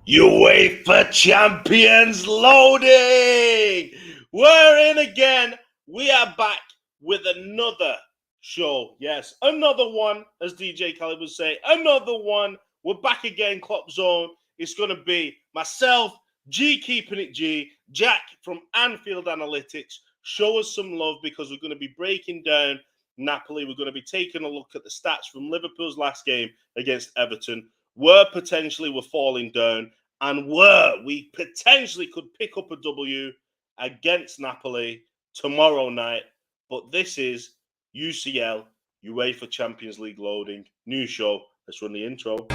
UEFA Champions loading! We're in again. We are back with another show. Yes, another one, as DJ Khaled would say. Another one. We're back again, Kloppzone. It's going to be myself, G keeping it G, Jack from Anfield Analytics. Show us some love because we're going to be breaking down Napoli. We're going to be taking a look at the stats from Liverpool's last game against Everton. Where potentially we're falling down, and where we potentially could pick up a W against Napoli tomorrow night. But this is UCL, UEFA Champions League loading. New show. Let's run the intro.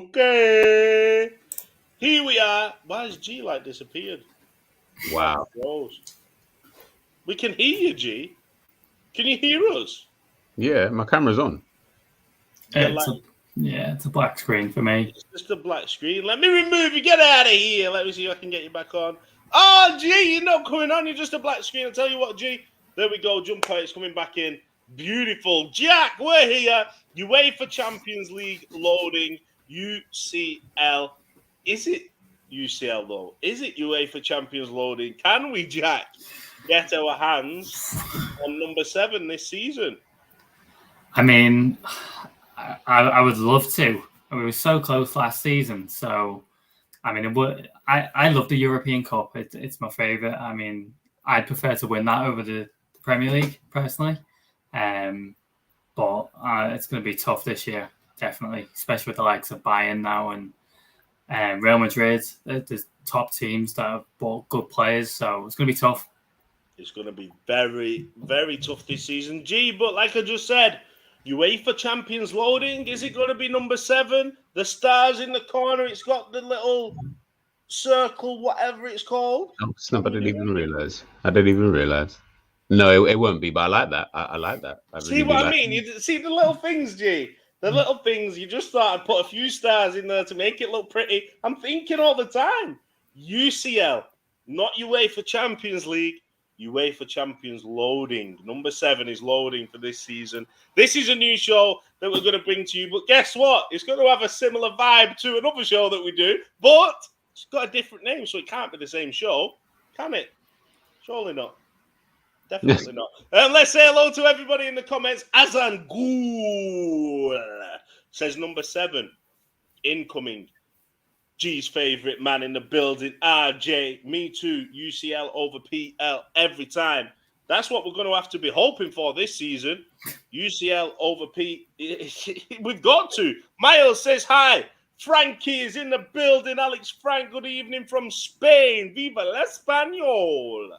Okay. Here we are. Why has G like disappeared? Wow. We can hear you, G. Can you hear us? Yeah, my camera's on. It's a black screen for me. It's just a black screen. Let me remove you. Get out of here. Let me see if I can get you back on. Oh, G, you're not coming on. You're just a black screen. I'll tell you what, G. There we go. Jump out. It's coming back in. Beautiful. Jack, we're here. UEFA Champions League loading. UCL. Is it UCL, though? Is it UEFA Champions loading? Can we, Jack, get our hands on number 7 this season? I mean, I would love to. We were so close last season. So, I mean, I love the European Cup. It's my favourite. I mean, I'd prefer to win that over the Premier League, personally. But it's going to be tough this year, definitely, especially with the likes of Bayern now and Real Madrid. The top teams that have bought good players. So it's going to be tough. It's going to be very, very tough this season. G, but like I just said, UEFA Champions loading, is it going to be number 7? The stars in the corner, it's got the little circle, whatever it's called. Oh, snap, I didn't even realise. No, it won't be, but I like that. I like that. See what I mean? You see the little things, G? The little things, you just thought I'd put a few stars in there to make it look pretty. I'm thinking all the time. UCL, not UEFA Champions League. UEFA Champions loading. Number 7 is loading for this season. This is a new show that we're going to bring to you. But guess what? It's going to have a similar vibe to another show that we do. But it's got a different name, so it can't be the same show. Can it? Surely not. Definitely not. Let's say hello to everybody in the comments. Azan Ghoul says number 7. Incoming. G's favourite man in the building, RJ. Me too. UCL over PL every time. That's what we're going to have to be hoping for this season. UCL over P. We've got to. Miles says hi. Frankie is in the building. Alex Frank, good evening from Spain. Viva el Español.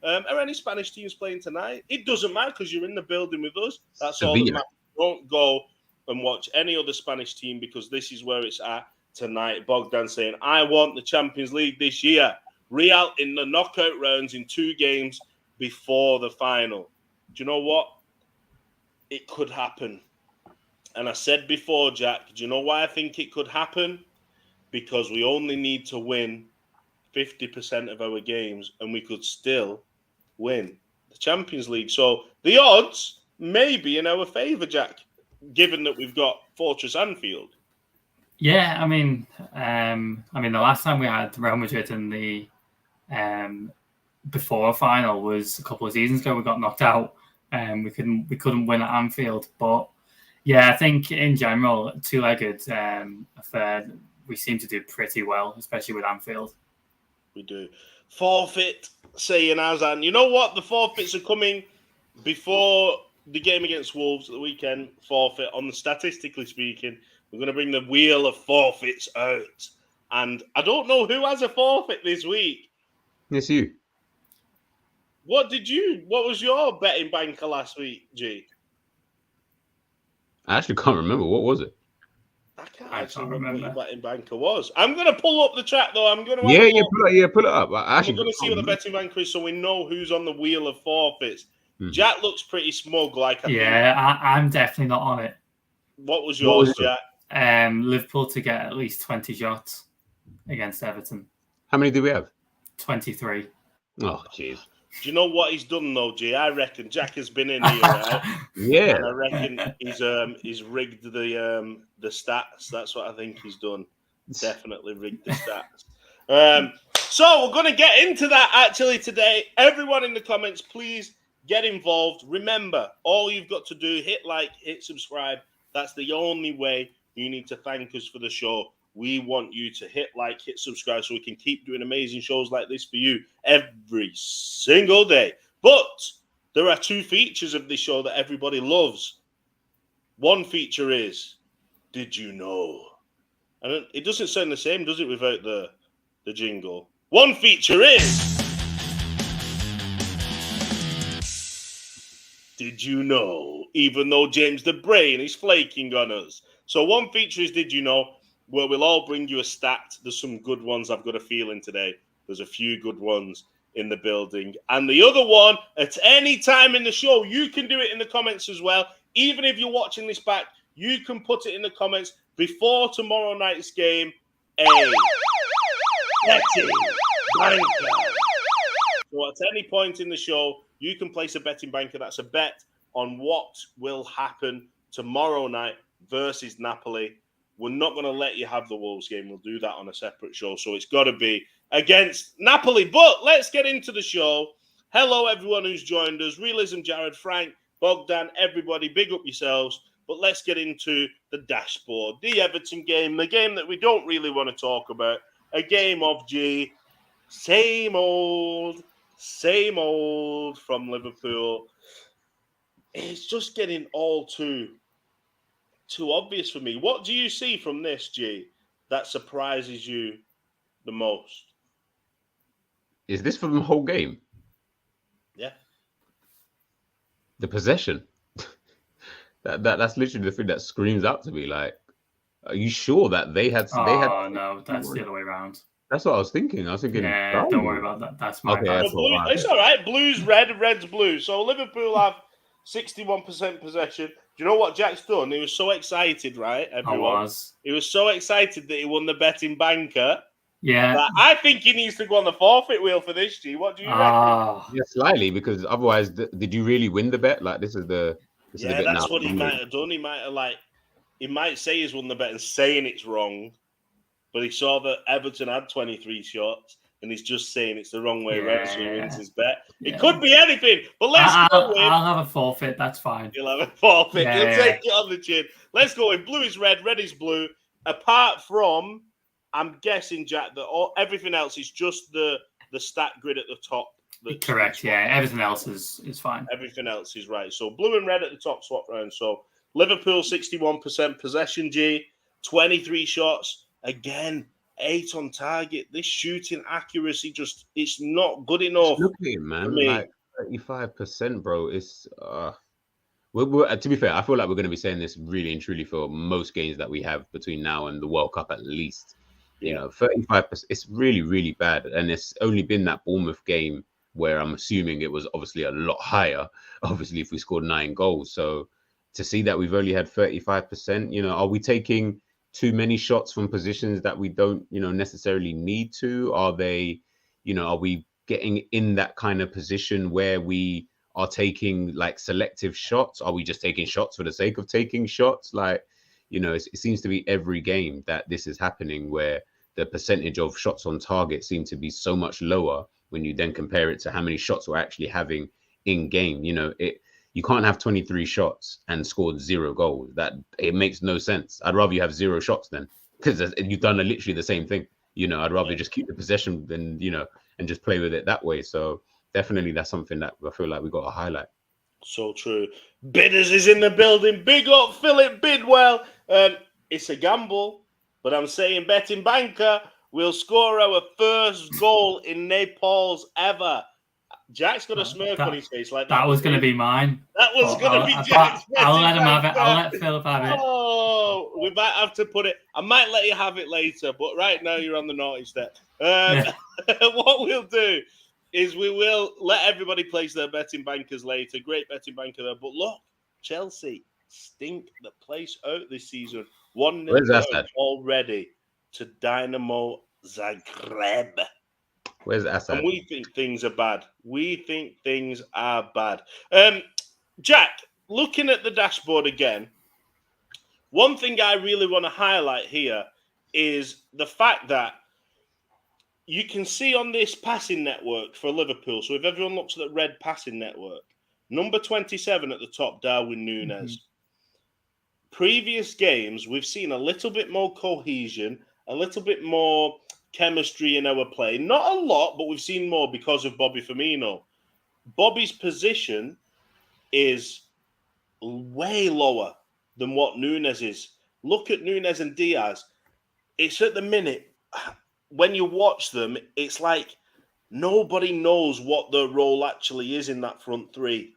Are any Spanish teams playing tonight? It doesn't matter because you're in the building with us. That's all that matters. Don't go and watch any other Spanish team because this is where it's at tonight. Bogdan saying, I want the Champions League this year. Real in the knockout rounds in 2 games before the final. Do you know what? It could happen. And I said before, Jack, do you know why I think it could happen? Because we only need to win 50% of our games and we could still win the Champions League. So the odds may be in our favour, Jack, given that we've got Fortress Anfield. Yeah, I mean, the last time we had Real Madrid in the before final was a couple of seasons ago. We got knocked out, and we couldn't win at Anfield. But yeah, I think in general, two-legged affair, we seem to do pretty well, especially with Anfield. We do. Forfeit, saying Azan. You know what? The forfeits are coming before the game against Wolves at the weekend. Forfeit, statistically speaking, We're going to bring the wheel of forfeits out. And I don't know who has a forfeit this week. It's you. What was your betting banker last week, G? I actually can't remember. What was it? I can't I actually can't remember what remember. your betting banker was. I'm going to pull up the chat, though. I'm going to Pull it up. I'm going to see what the betting banker is so we know who's on the wheel of forfeits. Mm-hmm. Jack looks pretty smug. I'm definitely not on it. What was yours, Jack? Liverpool to get at least 20 shots against Everton. How many do we have? 23. Oh, jeez. Do you know what he's done though, G? I reckon Jack has been in here, right? Yeah. And I reckon he's rigged the stats. That's what I think he's done. Definitely rigged the stats. So we're going to get into that actually today. Everyone in the comments, please get involved. Remember, all you've got to do, hit like, hit subscribe. That's the only way you need to thank us for the show. We want you to hit like, hit subscribe so we can keep doing amazing shows like this for you every single day. But there are two features of this show that everybody loves. One feature is, did you know? And it doesn't sound the same, does it, without the jingle? One feature is, did you know? Even though James the Brain is flaking on us. So one feature is, did you know? Where we'll all bring you a stat. There's some good ones I've got a feeling today. There's a few good ones in the building. And the other one, at any time in the show, you can do it in the comments as well. Even if you're watching this back, you can put it in the comments before tomorrow night's game. A betting banker. So at any point in the show, you can place a betting banker. That's a bet on what will happen tomorrow night versus Napoli. We're not going to let you have the Wolves game. We'll do that on a separate show. So it's got to be against Napoli. But let's get into the show. Hello, everyone who's joined us. Realism, Jared, Frank, Bogdan, everybody. Big up yourselves. But let's get into the dashboard. The Everton game. The game that we don't really want to talk about. A game of G. Same old from Liverpool. It's just getting all too obvious for me. What do you see from this, G, that surprises you the most? Is this from the whole game? Yeah. The possession. That's literally the thing that screams out to me. Like, are you sure that they had? No, that's the other way around. That's what I was thinking. Yeah, don't worry about that. That's my bad. It's all right. Blue's red, red's blue. So Liverpool have 61% possession. Do you know what Jack's done? He was so excited, right? Everyone. He was so excited that he won the betting banker. Yeah. That I think he needs to go on the forfeit wheel for this, G. What do you reckon? Yeah, slightly, because otherwise, did you really win the bet? Like, this is the bit that's now. what he might have done. He might say he's won the bet and saying it's wrong, but he saw that Everton had 23 shots. And he's just saying it's the wrong way around, so he wins his bet. It could be anything, but let's go with... I'll have a forfeit, that's fine. You'll have a forfeit. He'll take it on the chin. Let's go with blue is red is blue. Apart from, I'm guessing, Jack, that everything else is just the stat grid at the top. Correct, everything else is fine. Everything else is right. So blue and red at the top swap round. So Liverpool, 61% possession, G, 23 shots. Again, 8 on target. This shooting accuracy it's not good enough. Look at it, man. Like 35%, bro. It's to be fair, I feel like we're going to be saying this really and truly for most games that we have between now and the World Cup at least. You know, 35%. It's really, really bad. And it's only been that Bournemouth game where I'm assuming it was obviously a lot higher. Obviously, if we scored 9 goals. So to see that we've only had 35%, are we taking too many shots from positions that we don't, necessarily need to? Are they, are we getting in that kind of position where we are taking like selective shots? Are we just taking shots for the sake of taking shots? Like, it seems to be every game that this is happening where the percentage of shots on target seem to be so much lower when you then compare it to how many shots we're actually having in game. You can't have 23 shots and scored 0 goals. That it makes no sense. I'd rather you have 0 shots then, because you've done literally the same thing. I'd rather just keep the possession than, and just play with it that way. So definitely that's something that I feel like we got to highlight. So true. Bidders is in the building. Big up Philip Bidwell. It's a gamble, but I'm saying betting banker will score our first goal in Naples ever. Jack's got a smirk on his face like that. That was going to be mine. That was going to be Jack's. I'll let him have it. I'll let Philip have it. Oh, we might have to put it. I might let you have it later, but right now you're on the naughty step. What we'll do is we will let everybody place their betting bankers later. Great betting banker there. But look, Chelsea stink the place out this season. 1-0 already to Dynamo Zagreb. Where's Assad? And we think things are bad. Jack, looking at the dashboard again, one thing I really want to highlight here is the fact that you can see on this passing network for Liverpool, so if everyone looks at the red passing network, number 27 at the top, Darwin Núñez. Mm-hmm. Previous games, we've seen a little bit more cohesion, a little bit more chemistry in our play. Not a lot, but we've seen more because of Bobby Firmino. Bobby's position is way lower than what Núñez is. Look at Núñez and Diaz. It's at the minute, when you watch them, it's like nobody knows what their role actually is in that front three.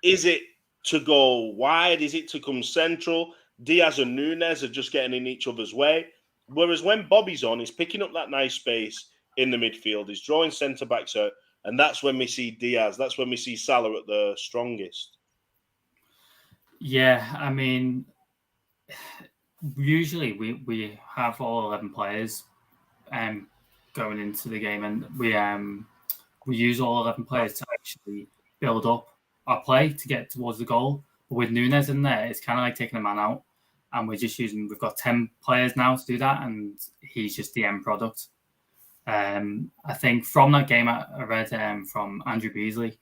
Is it to go wide? Is it to come central? Diaz and Núñez are just getting in each other's way. Whereas when Bobby's on, he's picking up that nice space in the midfield. He's drawing centre-backs out. And that's when we see Diaz. That's when we see Salah at the strongest. Yeah, I mean, usually we have all 11 players going into the game. And we use all 11 players to actually build up our play to get towards the goal. But with Núñez in there, it's kind of like taking a man out. And we've got 10 players now to do that, and he's just the end product. I think from that game I read from Andrew Beasley,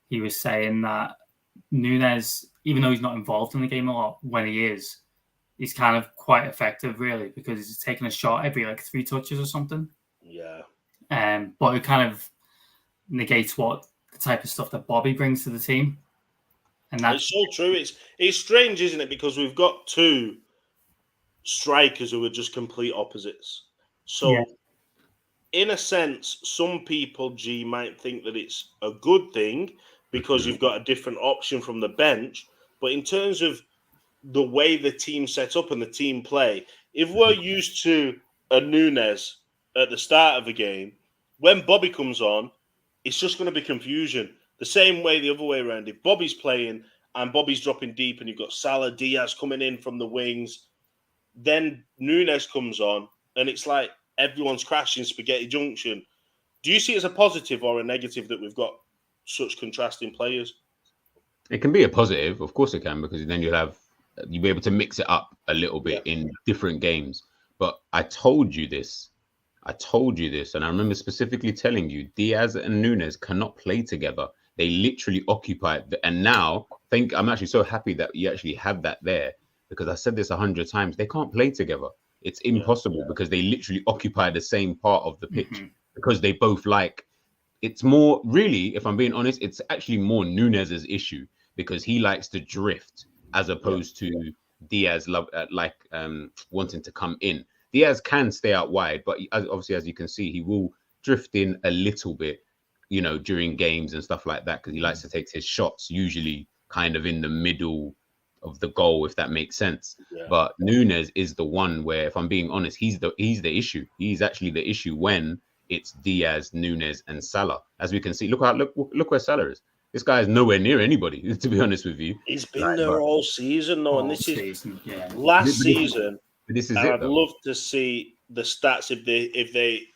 he was saying that Núñez, even though he's not involved in the game a lot, when he is, he's kind of quite effective, really, because he's taking a shot every 3 touches or something. Yeah. But it kind of negates what the type of stuff that Bobby brings to the team. And that's so true. It's strange, isn't it? Because we've got 2 strikers who are just complete opposites. So, in a sense, some people, G, might think that it's a good thing because you've got a different option from the bench. But in terms of the way the team set up and the team play, if we're used to a Núñez at the start of a game, when Bobby comes on, it's just going to be confusion. The same way the other way around. If Bobby's playing and Bobby's dropping deep and you've got Salah, Diaz coming in from the wings, then Núñez comes on and it's like everyone's crashing Spaghetti Junction. Do you see it as a positive or a negative that we've got such contrasting players? It can be a positive. Of course it can, because then you'll be able to mix it up a little bit in different games. But I told you this, and I remember specifically telling you, Diaz and Núñez cannot play together. They literally occupy it. And now, I'm actually so happy that you actually have that there, because I said this 100 times. They can't play together. It's impossible because they literally occupy the same part of the pitch because they both it's more, really, if I'm being honest, it's actually more Núñez's issue because he likes to drift as opposed to Diaz wanting to come in. Diaz can stay out wide, but obviously, as you can see, he will drift in a little bit, during games and stuff like that, because he likes to take his shots usually kind of in the middle of the goal, if that makes sense. Yeah. But Núñez is the one where, if I'm being honest, he's the issue. He's actually the issue when it's Diaz, Núñez, and Salah. As we can see, look where Salah is. This guy is nowhere near anybody, to be honest with you. He's been there all season, though, and this is last season. This is and I'd love to see the stats if they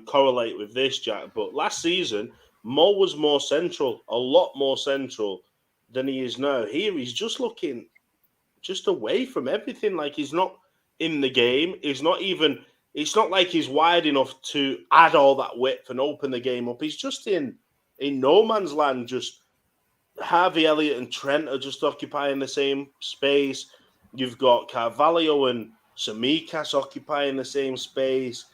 correlate with this, Jack. But last season, Mo was more central, a lot more central than he is now. Here, he's just looking just away from everything. Like, he's not in the game. It's not like he's wide enough to add all that width and open the game up. He's just in no man's land. Just Harvey Elliott and Trent are just occupying the same space. You've got Carvalho and Samikas occupying the same space.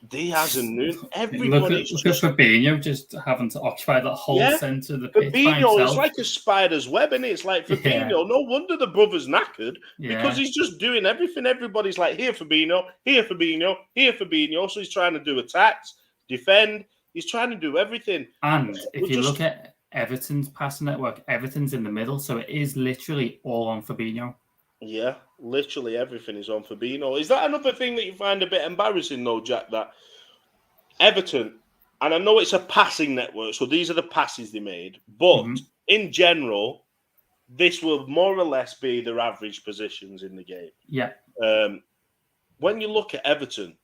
Diaz and Nunes, Look everybody's at just Fabinho just having to occupy that whole centre of the pitch by Fabinho is himself. like a spider's web, and it's like Fabinho. Yeah. No wonder the brother's knackered because Yeah. he's just doing everything. Everybody's like, here Fabinho, here Fabinho, here Fabinho. So he's trying to do attacks, defend. He's trying to do everything. And if We're you just- look at Everton's passing network, Everton's in the middle, so it is literally all on Fabinho. Yeah, literally everything is on Fabinho. Is that another thing that you find a bit embarrassing, though, Jack? That Everton, and I know it's a passing network, so these are the passes they made, but in general, this will more or less be their average positions in the game. Yeah. When you look at Everton,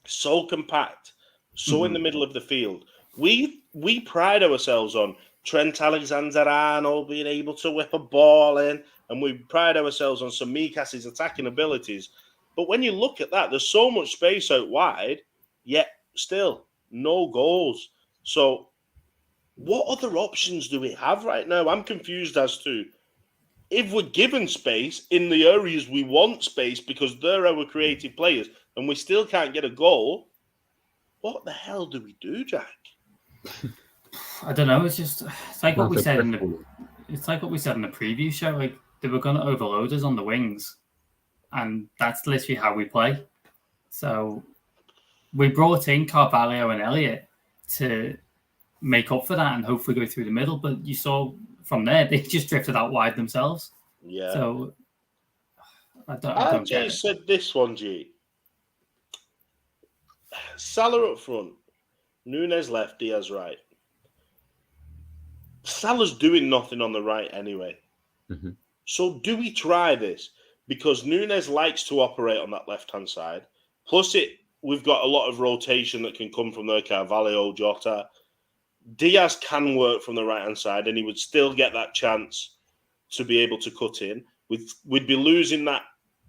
so compact, so in the middle of the field, we pride ourselves on Trent Alexander-Arnold being able to whip a ball in, and we pride ourselves on Tsimikas' attacking abilities. But when you look at that, there's so much space out wide, yet still no goals. So what other options do we have right now? I'm confused as to if we're given space in the areas we want space because they're our creative players and we still can't get a goal, what the hell do we do, Jack? I don't know. It's like what we said in the the preview show. Like they were going to overload us on the wings, and that's literally how we play. So we brought in Carvalho and Elliott to make up for that and hopefully go through the middle. But you saw from there they just drifted out wide themselves. Yeah. So I don't get it. Said this one, G. Salah up front, Nunes left, Diaz right. Salah's doing nothing on the right anyway. So do we try this? Because Nunes likes to operate on that left-hand side. Plus, we've got a lot of rotation that can come from there. Carvalho, Jota. Diaz can work from the right-hand side, and he would still get that chance to be able to cut in. We'd be losing that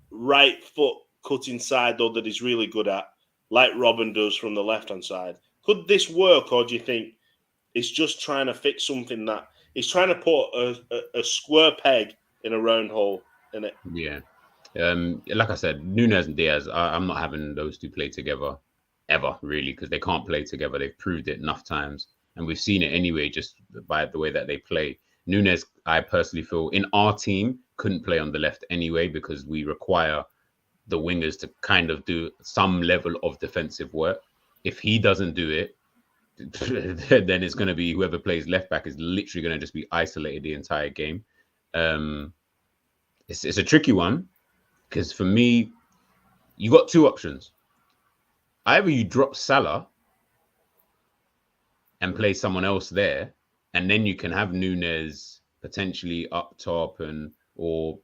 right foot cutting side, though, that he's really good at, like Robin does from the left-hand side. Could this work, or do you think it's just trying to fix something that it's trying to put a square peg in a round hole in it? Yeah. Like I said, Nunes and Diaz, I'm not having those two play together ever, really, because they can't play together. They've proved it enough times. And we've seen it anyway, just by the way that they play. Nunes, I personally feel, in our team, couldn't play on the left anyway, because we require the wingers to kind of do some level of defensive work. If he doesn't do it, then it's going to be whoever plays left back is literally going to just be isolated the entire game. It's a tricky one, because for me, you got two options. Either you drop Salah and play someone else there, and then you can have Nunes potentially up top, or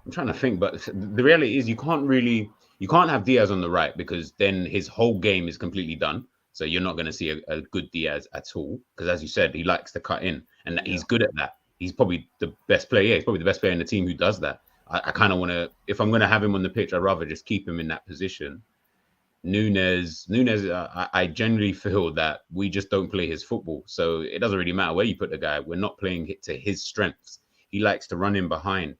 I'm trying to think, but the reality is you can't have Diaz on the right, because then his whole game is completely done. So you're not going to see a good Diaz at all, because as you said, he likes to cut in, and he's good at that. He's probably the best player. Yeah, he's probably the best player in the team who does that. I kind of want to, if I'm going to have him on the pitch, I'd rather just keep him in that position. Nunes, I generally feel that we just don't play his football. So it doesn't really matter where you put the guy. We're not playing it to his strengths. He likes to run in behind.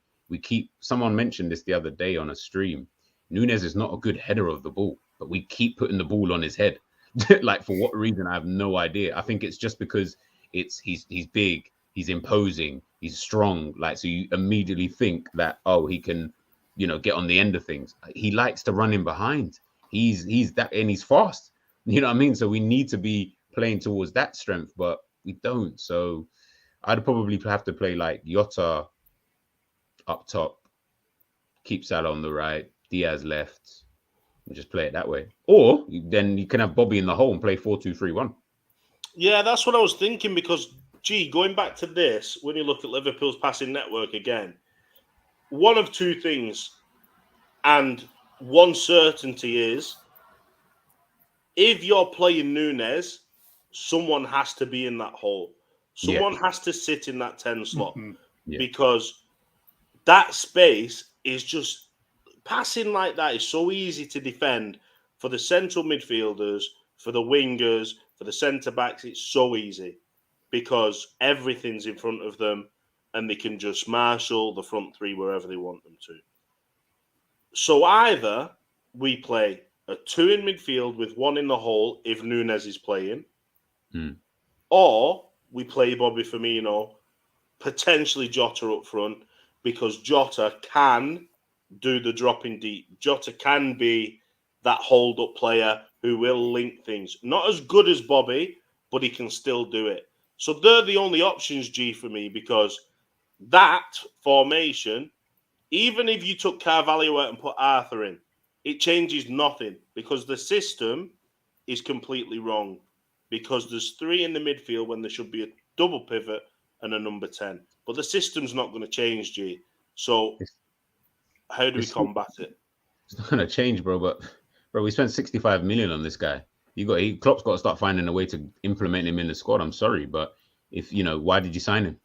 Someone mentioned this the other day on a stream. Nunes is not a good header of the ball, but we keep putting the ball on his head. Like, for what reason, I have no idea. I think it's just because he's big, he's imposing, he's strong. Like, so you immediately think that, oh, he can, get on the end of things. He likes to run in behind. He's that, and he's fast. You know what I mean? So we need to be playing towards that strength, but we don't. So I'd probably have to play like Jota up top, keep Salah on the right, Diaz left, and just play it that way. Or then you can have Bobby in the hole and play 4-2-3-1. Yeah, that's what I was thinking, because, going back to this, when you look at Liverpool's passing network again, one of two things, and one certainty is, if you're playing Nunes, someone has to be in that hole. Someone has to sit in that 10 slot, because that space is just, passing like that is so easy to defend for the central midfielders, for the wingers, for the centre-backs. It's so easy because everything's in front of them and they can just marshal the front three wherever they want them to. So either we play a 2 in midfield with 1 in the hole if Nunes is playing, or we play Bobby Firmino, potentially Jota up front, because Jota can do the dropping deep. Jota can be that hold-up player who will link things. Not as good as Bobby, but he can still do it. So they're the only options, G, for me, because that formation, even if you took Carvalho out and put Arthur in, it changes nothing because the system is completely wrong. Because there's 3 in the midfield when there should be a double pivot and a number 10. But the system's not going to change, G. So how do we combat it? It's not going to change, bro. But, bro, we spent 65 million on this guy. Klopp's got to start finding a way to implement him in the squad. I'm sorry, but why did you sign him?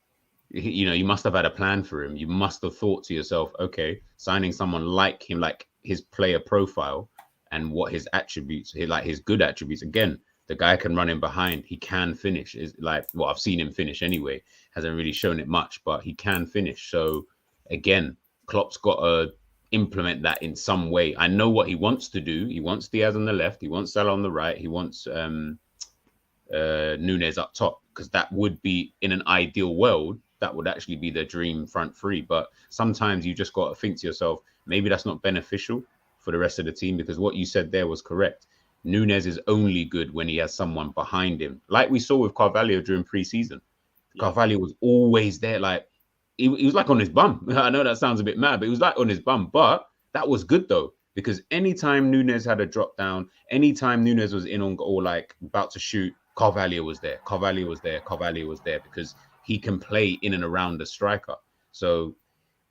You must have had a plan for him. You must have thought to yourself, okay, signing someone like him, like his player profile and what his attributes, his good attributes. Again, the guy can run in behind. He can finish. I've seen him finish anyway. Hasn't really shown it much, but he can finish. So again, Klopp's got to implement that in some way. I know what he wants to do. He wants Diaz on the left. He wants Salah on the right. He wants Nunes up top, because that would be, in an ideal world, that would actually be the dream front three. But sometimes you just got to think to yourself, maybe that's not beneficial for the rest of the team, because what you said there was correct. Nunes is only good when he has someone behind him, like we saw with Carvalho during pre-season. Yeah. Carvalho was always there, he was like on his bum. I know that sounds a bit mad, but he was like on his bum. But that was good though, because anytime Nunes had a drop down, anytime Nunes was in on goal, about to shoot, Carvalho was there. Carvalho was there because he can play in and around the striker. So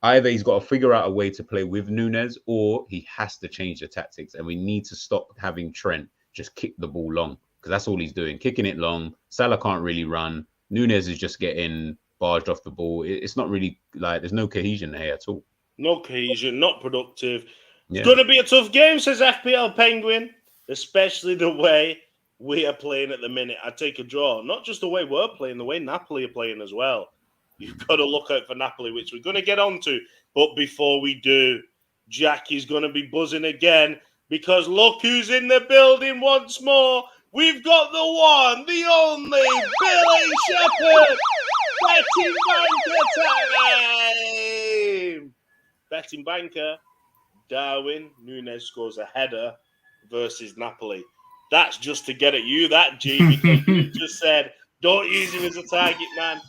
either he's got to figure out a way to play with Nunes, or he has to change the tactics. And we need to stop having Trent just kick the ball long, because that's all he's doing, kicking it long. Salah can't really run. Nunes is just getting barged off the ball. It's not really there's no cohesion there at all. No cohesion, not productive. It's going to be a tough game, says FPL Penguin, especially the way we are playing at the minute. I take a draw. Not just the way we're playing, the way Napoli are playing as well. You've got to look out for Napoli, which we're going to get onto. But before we do, Jackie's going to be buzzing again, because look who's in the building once more. We've got the one, the only, Billy Shepherd. Betting Banker time! Betting Banker, Darwin Nunes scores a header versus Napoli. That's just to get at you, that, G, because you just said, don't use him as a target man.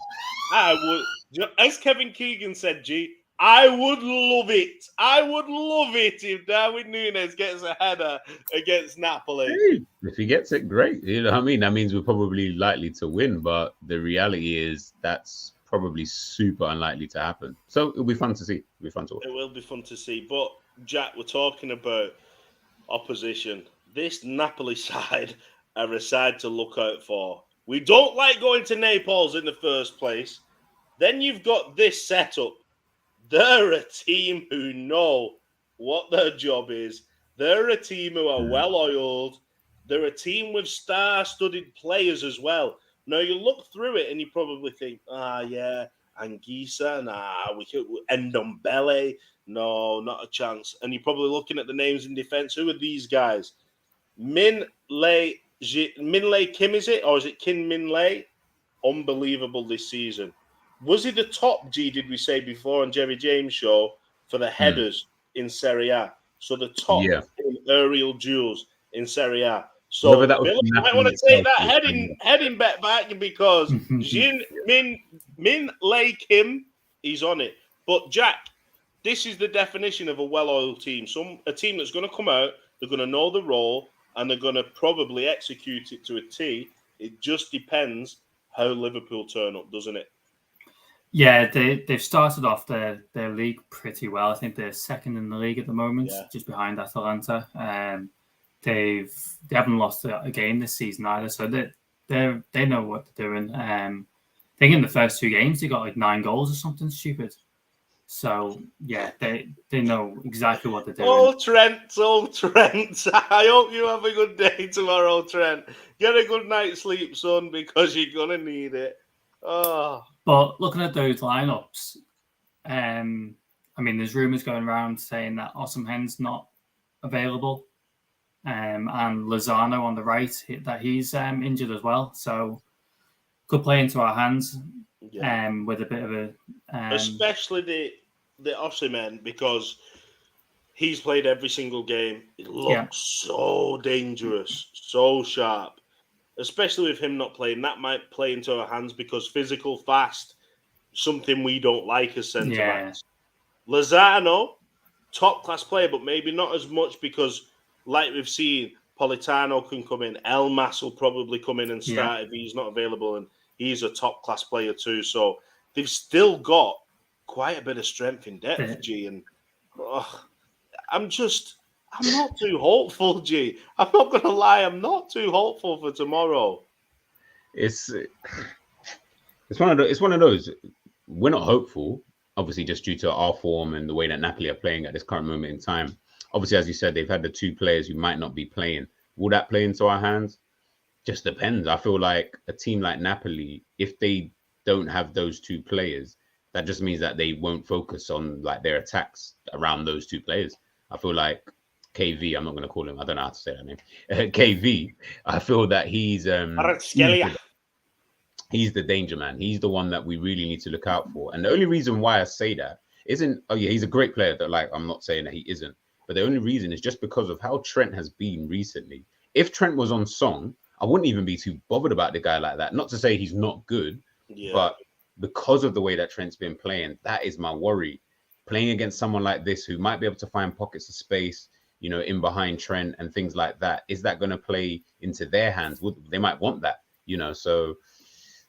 I would, as Kevin Keegan said, G, I would love it. I would love it if Darwin Nunes gets a header against Napoli. Hey, if he gets it, great. You know what I mean? That means we're probably likely to win, but the reality is that's probably super unlikely to happen. So it'll be fun to see. It'll be fun to watch. It will be fun to see. But, Jack, we're talking about opposition. This Napoli side are a side to look out for. We don't like going to Naples in the first place. Then you've got this setup. They're a team who know what their job is. They're a team who are well-oiled. They're a team with star-studded players as well. Now, you look through it and you probably think, Anguissa, we could Ndombele, no, not a chance. And you're probably looking at the names in defence. Who are these guys? Min Lei Kim, is it? Or is it Kim Min Lei? Unbelievable this season. Was he the top, G, did we say before on Jerry James' show, for the headers in Serie A? So the top in aerial duels in Serie A. So Billy might want to take that heading bet back, because Min Lei Kim, he's on it. But Jack, this is the definition of a well-oiled team. A team that's going to come out, they're going to know the role, and they're going to probably execute it to a T. It just depends how Liverpool turn up, doesn't it? Yeah, they've started off their league pretty well. I think they're second in the league at the moment, just behind Atalanta. They haven't lost a game this season either, so they know what they're doing. I think in the first 2 games they got 9 goals or something stupid. So yeah, they know exactly what they're doing. Oh Trent! I hope you have a good day tomorrow, Trent. Get a good night's sleep, son, because you're gonna need it. Oh. But looking at those lineups, there's rumours going around saying that Osimhen's not available. and Lozano on the right, that he's injured as well. So could play into our hands with a bit of a... especially the Osimhen, because he's played every single game. It looks so dangerous, so sharp. Especially with him not playing, that might play into our hands because physical, fast, something we don't like as centre-backs. Lozano, top-class player, but maybe not as much because, like we've seen, Politano can come in. Elmas will probably come in and start if he's not available, and he's a top-class player too. So they've still got quite a bit of strength in depth, G. And I'm not too hopeful, G. I'm not going to lie. I'm not too hopeful for tomorrow. It's one of those. We're not hopeful, obviously, just due to our form and the way that Napoli are playing at this current moment in time. Obviously, as you said, they've had the two players who might not be playing. Will that play into our hands? Just depends. I feel like a team like Napoli, if they don't have those two players, that just means that they won't focus on like their attacks around those two players. I feel like KV, I'm not going to call him, I don't know how to say that name. KV, I feel that he's the danger man. He's the one that we really need to look out for. And the only reason why I say that isn't, he's a great player. That, like, I'm not saying that he isn't, but the only reason is just because of how Trent has been recently. If Trent was on song, I wouldn't even be too bothered about the guy like that. Not to say he's not good, but because of the way that Trent's been playing, that is my worry. Playing against someone like this who might be able to find pockets of space, in behind Trent and things like that, is that going to play into their hands? They might want that, so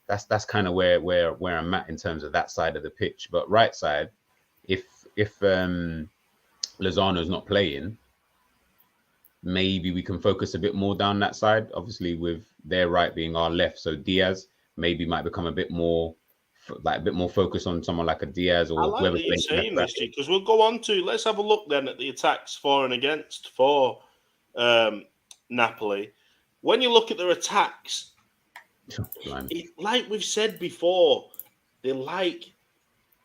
that's kind of where I'm at in terms of that side of the pitch. But right side, if Lozano's not playing, maybe we can focus a bit more down that side. Obviously, with their right being our left, so Diaz maybe might become a bit more focused on someone like a Diaz or whoever. You're saying this, because we'll go on to, let's have a look then at the attacks for and against for Napoli. When you look at their attacks, like we've said before, they like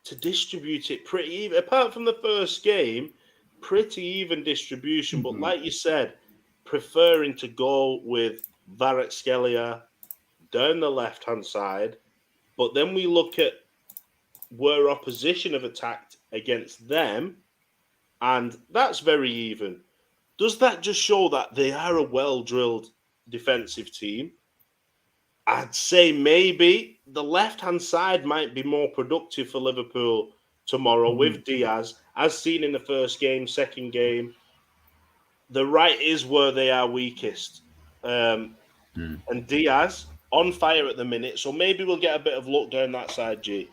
to distribute it pretty even. Apart from the first game, pretty even distribution. But like you said, preferring to go with Kvaratskhelia down the left-hand side. But then we look at where opposition have attacked against them, and that's very even. Does that just show that they are a well-drilled defensive team? I'd say maybe the left-hand side might be more productive for Liverpool tomorrow with Diaz, as seen in the first game, second game. The right is where they are weakest. And Diaz on fire at the minute, so maybe we'll get a bit of luck down that side, G.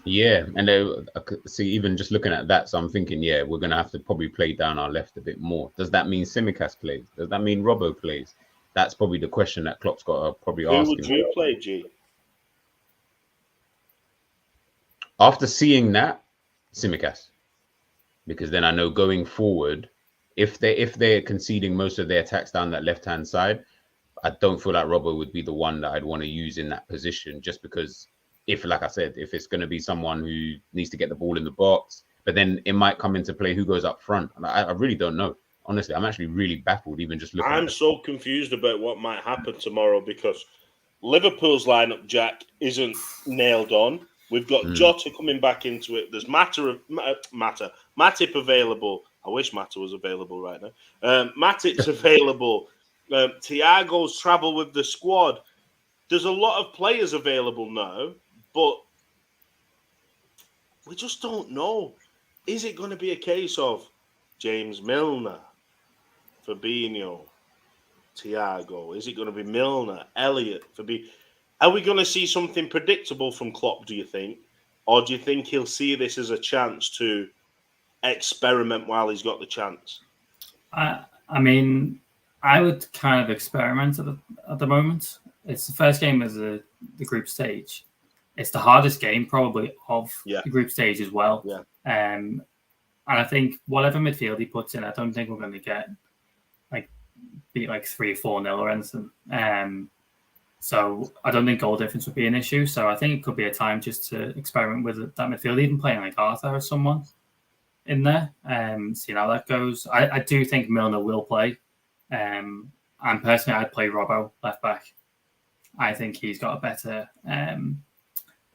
Yeah, and I could see, even just looking at that, so I'm thinking, we're going to have to probably play down our left a bit more. Does that mean Tsimikas plays? Does that mean Robbo plays? That's probably the question that Klopp's got to probably ask him. Who would you play, G? After seeing that, Tsimikas. Because then I know going forward, if they're conceding most of their attacks down that left-hand side, I don't feel like Robbo would be the one that I'd want to use in that position, just because like I said, if it's going to be someone who needs to get the ball in the box, but then it might come into play who goes up front. And I really don't know. Honestly, I'm actually really baffled even just looking at it. I'm so confused about what might happen tomorrow because Liverpool's lineup, Jack, isn't nailed on. We've got Jota coming back into it. There's Matip available. I wish Mata was available right now. Matip's available. Thiago's travel with the squad. There's a lot of players available now, but we just don't know. Is it going to be a case of James Milner, Fabinho, Thiago? Is it going to be Milner, Elliott, Fabinho? Are we going to see something predictable from Klopp, do you think? Or do you think he'll see this as a chance to experiment while he's got the chance? I mean, I would kind of experiment at the moment. It's the first game of the group stage. It's the hardest game probably of the group stage as well. Yeah. And I think whatever midfield he puts in, I don't think we're going to get beat 3-4-0 or anything. So I don't think goal difference would be an issue. So I think it could be a time just to experiment with that midfield, even playing like Arthur or someone in there, seeing how that goes. I do think Milner will play. And personally, I'd play Robbo left back. I think he's got a better end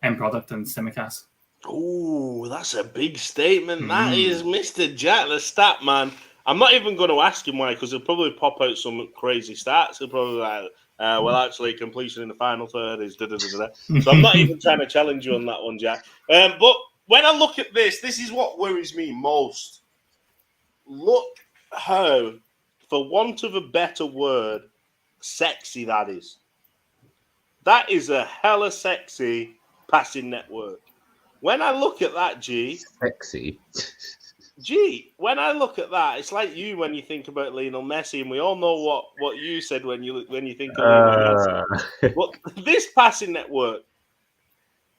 product than Tsimikas. Oh, that's a big statement. That is Mr. Jack, the stat man. I'm not even going to ask him why, because he'll probably pop out some crazy stats. He'll probably like, well, actually, completion in the final third is da-da-da-da. So I'm not even trying to challenge you on that one, Jack. But when I look at this is what worries me most. Look how, for want of a better word, sexy that is. That is a hella sexy passing network. When I look at that, Sexy. When I look at that, it's like you when you think about Lionel Messi, and we all know what you said when you think of Lionel Messi. But this passing network,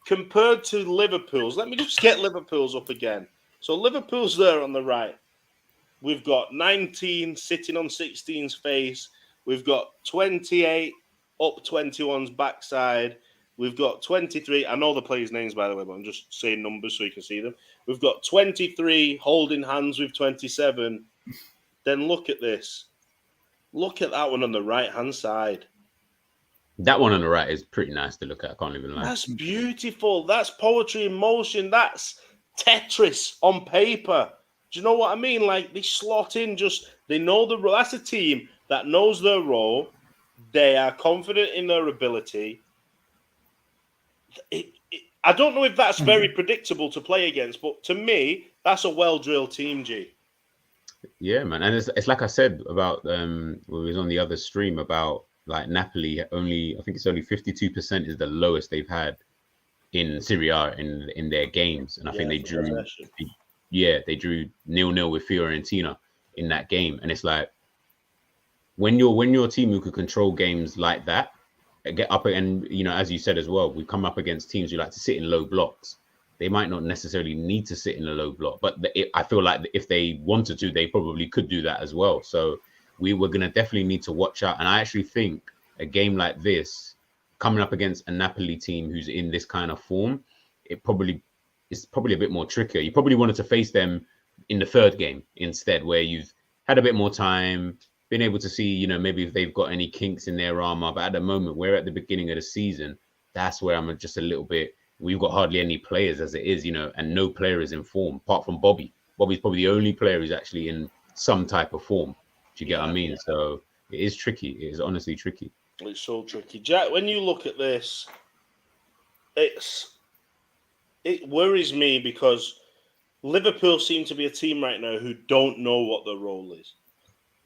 compared to Liverpool's, let me just get Liverpool's up again. So Liverpool's there on the right. We've got 19 sitting on 16's face. We've got 28 up 21's backside. We've got 23. I know the players' names, by the way, but I'm just saying numbers so you can see them. We've got 23 holding hands with 27. Then look at this. Look at that one on the right-hand side. That one on the right is pretty nice to look at. I can't even lie. That's beautiful. That's poetry in motion. That's Tetris on paper. Do you know what I mean? Like, they slot in they know the role. That's a team that knows their role. They are confident in their ability. I don't know if that's very predictable to play against, but to me, that's a well-drilled team, G. Yeah, man. And it's like I said about when we was on the other stream about like Napoli, I think it's only 52% is the lowest they've had in Serie A in their games. And I think they drew 0-0 with Fiorentina in that game. And it's like when you're a team who could control games like that, get up and as you said as well, we come up against teams who like to sit in low blocks. They might not necessarily need to sit in a low block, but I feel like if they wanted to, they probably could do that as well. So we were going to definitely need to watch out. And I actually think a game like this, coming up against a Napoli team who's in this kind of form, it's probably a bit more trickier. You probably wanted to face them in the third game instead, where you've had a bit more time, been able to see, maybe if they've got any kinks in their armor. But at the moment, we're at the beginning of the season. That's where I'm just a little bit. We've got hardly any players as it is, and no player is in form apart from Bobby. Bobby's probably the only player who's actually in some type of form. Do you get what I mean? Yeah. So it is tricky. It is honestly tricky. It's so tricky. Jack, when you look at this, it worries me because Liverpool seem to be a team right now who don't know what their role is.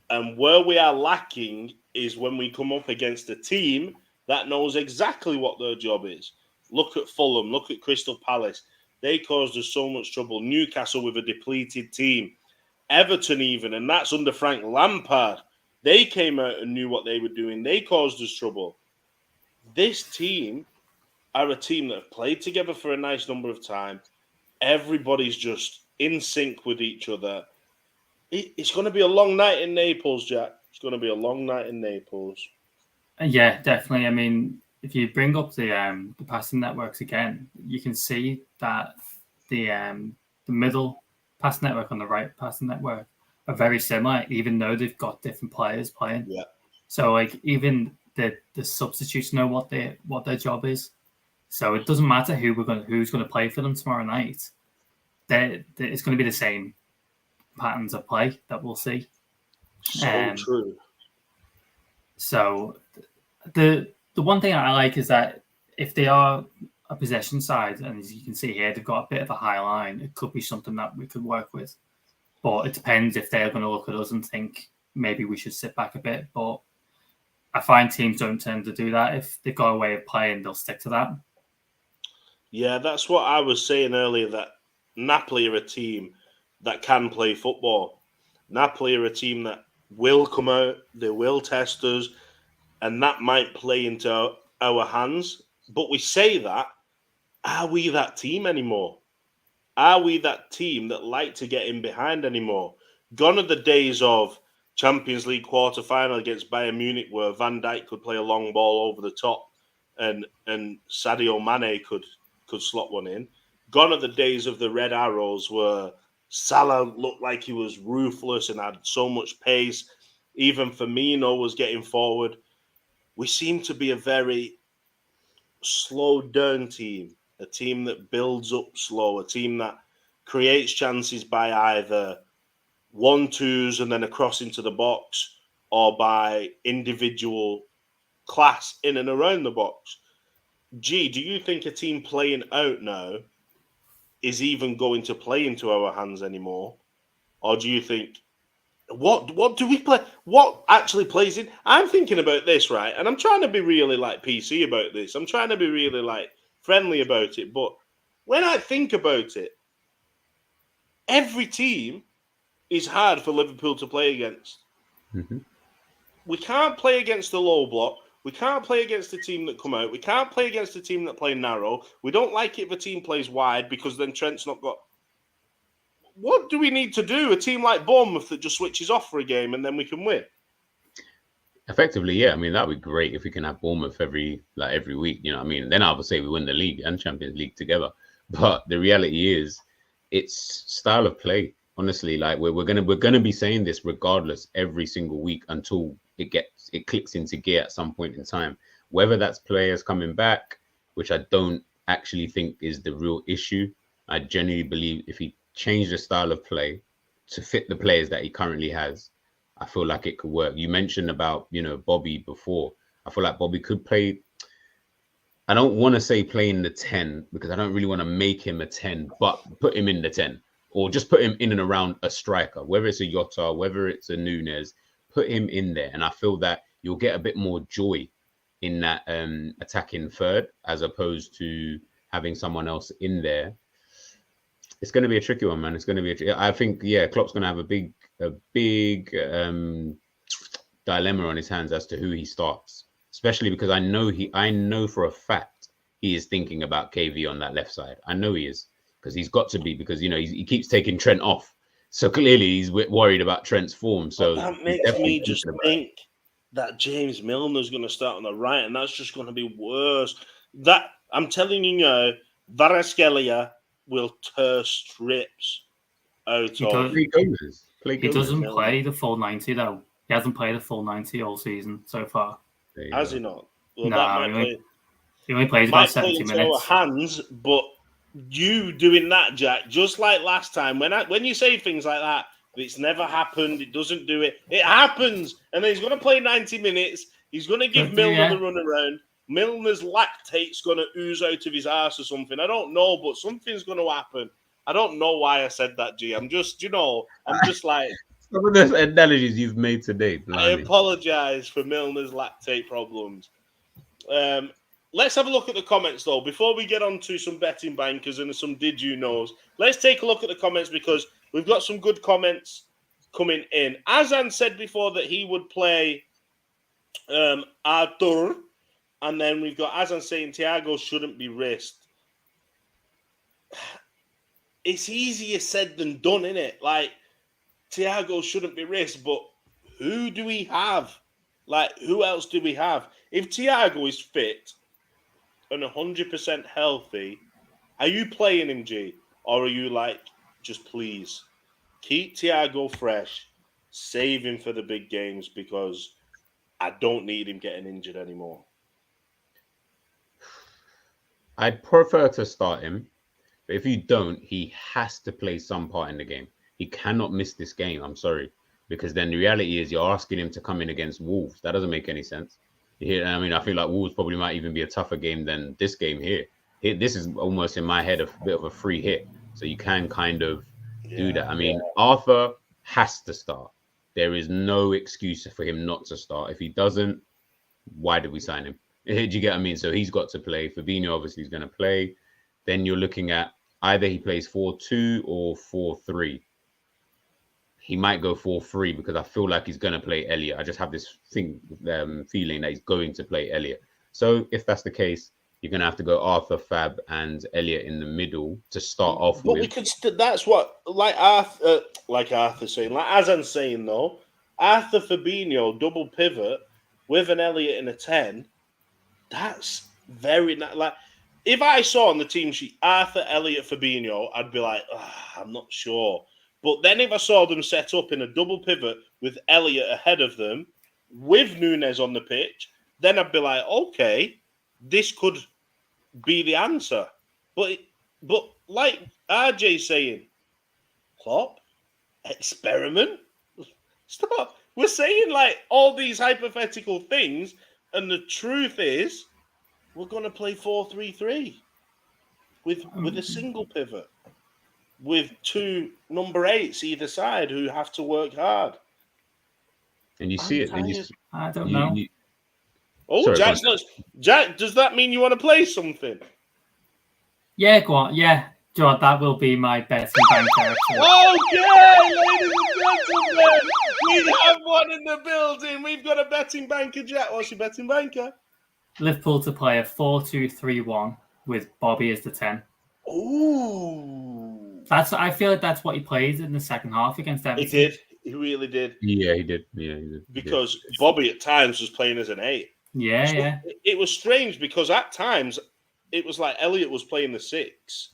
And where we are lacking is when we come up against a team that knows exactly what their job is. Look at Fulham. Look at Crystal Palace. They caused us so much trouble. Newcastle with a depleted team. Everton even, and that's under Frank Lampard. They came out and knew what they were doing. They caused us trouble. This team are a team that have played together for a nice number of time. Everybody's just in sync with each other. It's going to be a long night in Naples, Jack. It's going to be a long night in Naples. Yeah, definitely. I mean, if you bring up the passing networks again, you can see that the middle pass network and the right passing network are very similar, even though they've got different players playing. Yeah. So like even the substitutes know what their job is. So it doesn't matter who's going to play for them tomorrow night. It's going to be the same patterns of play that we'll see. So true. So the one thing I like is that if they are a possession side, and as you can see here, they've got a bit of a high line, it could be something that we could work with. But it depends if they're going to look at us and think maybe we should sit back a bit. But I find teams don't tend to do that. If they've got a way of playing, they'll stick to that. Yeah, that's what I was saying earlier, that Napoli are a team that can play football. Napoli are a team that will come out, they will test us, and that might play into our hands. But we say that, are we that team anymore? Are we that team that like to get in behind anymore? Gone are the days of Champions League quarter-final against Bayern Munich where Van Dijk could play a long ball over the top and Sadio Mane could slot one in. Gone are the days of the Red Arrows where Salah looked like he was ruthless and had so much pace. Even Firmino was getting forward. We seem to be a very slowed down team, a team that builds up slow, a team that creates chances by either 1-2s and then a cross into the box, or by individual class in and around the box. G, do you think a team playing out now is even going to play into our hands anymore? Or do you think, what do we play? What actually plays in? I'm thinking about this, right? And I'm trying to be really like PC about this. I'm trying to be really like friendly about it. But when I think about it, every team is hard for Liverpool to play against. Mm-hmm. We can't play against the low block. We can't play against the team that come out. We can't play against the team that play narrow. We don't like it if a team plays wide because then Trent's not got... What do we need to do? A team like Bournemouth that just switches off for a game and then we can win? Effectively, yeah. I mean, that'd be great if we can have Bournemouth every week. You know what I mean? Then I would say we win the league and Champions League together. But the reality is, it's style of play. Honestly, like we're gonna be saying this regardless every single week until it clicks into gear at some point in time. Whether that's players coming back, which I don't actually think is the real issue. I genuinely believe if he changed the style of play to fit the players that he currently has, I feel like it could work. You mentioned about, Bobby before. I feel like Bobby could play. I don't want to say playing the 10 because I don't really want to make him a 10, but put him in the 10 or just put him in and around a striker, whether it's a Jota, whether it's a Nunes, put him in there. And I feel that you'll get a bit more joy in that attacking third as opposed to having someone else in there. It's going to be a tricky one, man. It's going to be. I think, Klopp's going to have a big dilemma on his hands as to who he starts, especially because I know for a fact he is thinking about KV on that left side. I know he is because he's got to be because he keeps taking Trent off, so clearly he's worried about Trent's form. So that makes me just think that James Milner's going to start on the right, and that's just going to be worse. That I'm telling you now, Kvaratskhelia will tear strips out of. He doesn't play the full 90 though. He hasn't played a full 90 all season so far. Has he not? Well, no, he only plays about 70 minutes. Our hands, but you doing that, Jack, just like last time. When you say things like that, it's never happened. It doesn't do it. It happens, and then he's going to play 90 minutes. He's going to give Milner the run around. Milner's lactate's going to ooze out of his arse or something. I don't know, but something's going to happen. I don't know why I said that, G. I'm just like... Some of the analogies you've made today. I apologise for Milner's lactate problems. Let's have a look at the comments, though. Before we get on to some betting bankers and some did you knows, let's take a look at the comments because we've got some good comments coming in. Azan said before that he would play Arthur, and then we've got Azan saying Thiago shouldn't be risked. It's easier said than done, isn't it? Like, Thiago shouldn't be risked, but who do we have? Like, who else do we have? If Thiago is fit and 100% healthy, are you playing him, G? Or are you like, just please, keep Thiago fresh, save him for the big games because I don't need him getting injured anymore? I'd prefer to start him, but if you don't, he has to play some part in the game. He cannot miss this game. I'm sorry. Because then the reality is you're asking him to come in against Wolves. That doesn't make any sense. I mean, I feel like Wolves probably might even be a tougher game than this game here. This is almost in my head a bit of a free hit. So you can kind of do that. I mean, Arthur has to start. There is no excuse for him not to start. If he doesn't, why did we sign him? Do you get what I mean? So he's got to play. Fabinho obviously is going to play. Then you're looking at either he plays 4-2 or 4-3. He might go 4-3 because I feel like he's going to play Elliott. I just have this feeling that he's going to play Elliott. So if that's the case, you're going to have to go Arthur, Fab, and Elliott in the middle to start off with. We could. That's what, like Arthur saying, like Azan's saying though, Arthur Fabinho double pivot with an Elliott in a 10. That's very like. If I saw on the team sheet Arthur, Elliott, Fabinho, I'd be like, I'm not sure. But then if I saw them set up in a double pivot with Elliott ahead of them, with Núñez on the pitch, then I'd be like, okay, this could be the answer. But like RJ's saying, Klopp, experiment. Stop. We're saying like all these hypothetical things, and the truth is, we're going to play 4-3-3 with a single pivot, with 2 number 8s either side who have to work hard. And you see it. And I don't know. Sorry, Jack's not. Jack, does that mean you want to play something? Yeah, go on. Yeah, John, that will be my betting banker. Okay, ladies and gentlemen, we have one in the building. We've got a betting banker, Jack. What's your betting banker? Liverpool to play a 4-2-3-1 with Bobby as the 10. Ooh. I feel like that's what he played in the second half against Everton. He did. He really did. Yeah, he did. Yeah, he did. Because Bobby at times was playing as an 8. Yeah. It was strange because at times it was like Elliott was playing the 6.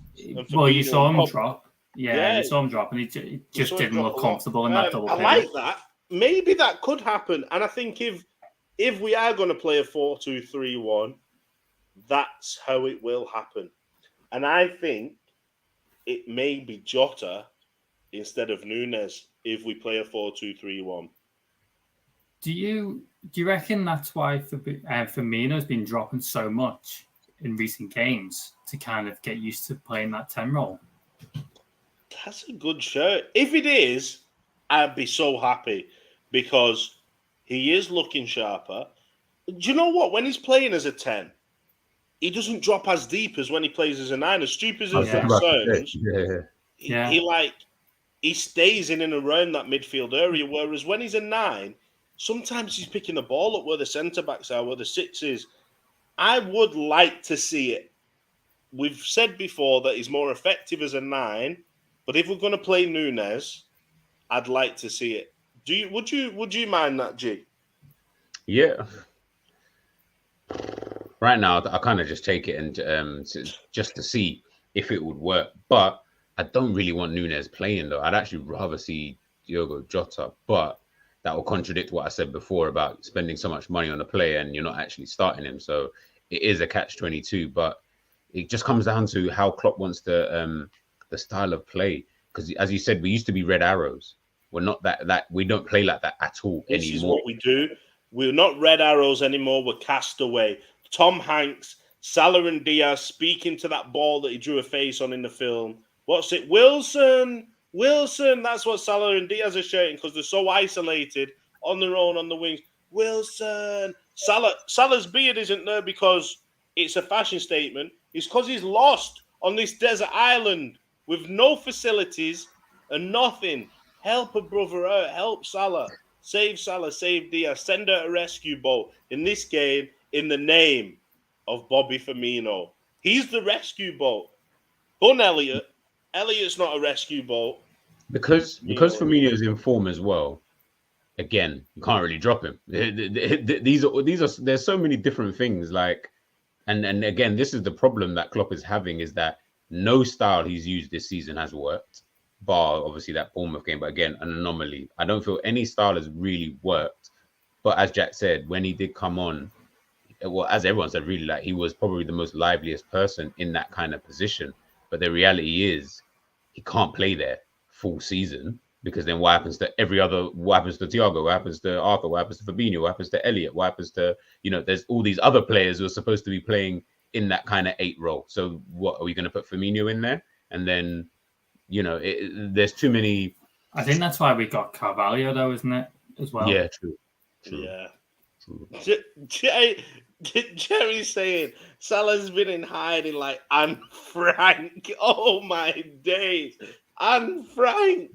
Well, you saw him drop. Yeah, you saw him drop, and he just didn't look comfortable in that double pivot. I like that. Maybe that could happen. And I think if we are going to play a 4-2-3-1, that's how it will happen. And I think it may be Jota instead of Núñez if we play a 4-2-3-1. Do you reckon that's why Firmino's been dropping so much in recent games to kind of get used to playing that 10 role? That's a good shout. If it is, I'd be so happy because he is looking sharper. Do you know what? When he's playing as a 10, he doesn't drop as deep as when he plays as a 9. As stupid as that sounds, he stays in and around that midfield area. Whereas when he's a 9, sometimes he's picking the ball up where the centre backs are, where the 6 is. I would like to see it. We've said before that he's more effective as a 9, but if we're going to play Núñez, I'd like to see it. Would you mind that, G? Yeah. Right now, I kind of just take it and just to see if it would work. But I don't really want Núñez playing though. I'd actually rather see Diogo Jota, but that will contradict what I said before about spending so much money on a player and you're not actually starting him. So it is a catch-22, but it just comes down to how Klopp wants the style of play. Because as you said, we used to be red arrows. We're not that we don't play like that at all anymore. This is what we do. We're not red arrows anymore. We're castaway. Tom Hanks, Salah and Diaz speaking to that ball that he drew a face on in the film. What's it? Wilson. That's what Salah and Diaz are shouting because they're so isolated on their own on the wings. Wilson. Salah's beard isn't there because it's a fashion statement. It's because he's lost on this desert island with no facilities and nothing. Help a brother out. Help Salah. Save Diaz. Send out a rescue boat. In this game, in the name of Bobby Firmino. He's the rescue boat. Bun Elliott. Elliott's not a rescue boat. Because Firmino's in form as well. Again, you can't really drop him. There's so many different things. Like, and again, this is the problem that Klopp is having is that no style he's used this season has worked. Bar obviously that Bournemouth game, but again, an anomaly. I don't feel any style has really worked. But as Jack said, when he did come on, well, as everyone said, really, like he was probably the most liveliest person in that kind of position. But the reality is, he can't play there full season because then what happens to every other? What happens to Thiago? What happens to Arthur? What happens to Fabinho? What happens to Elliott? What happens to There's all these other players who are supposed to be playing in that kind of 8 role. So what are we going to put Firmino in there? And then there's too many. I think that's why we got Carvalho, though, isn't it? As well. Yeah, true. Yeah. True. Jerry's saying Salah's been in hiding like Anne Frank. Oh my days, Anne Frank.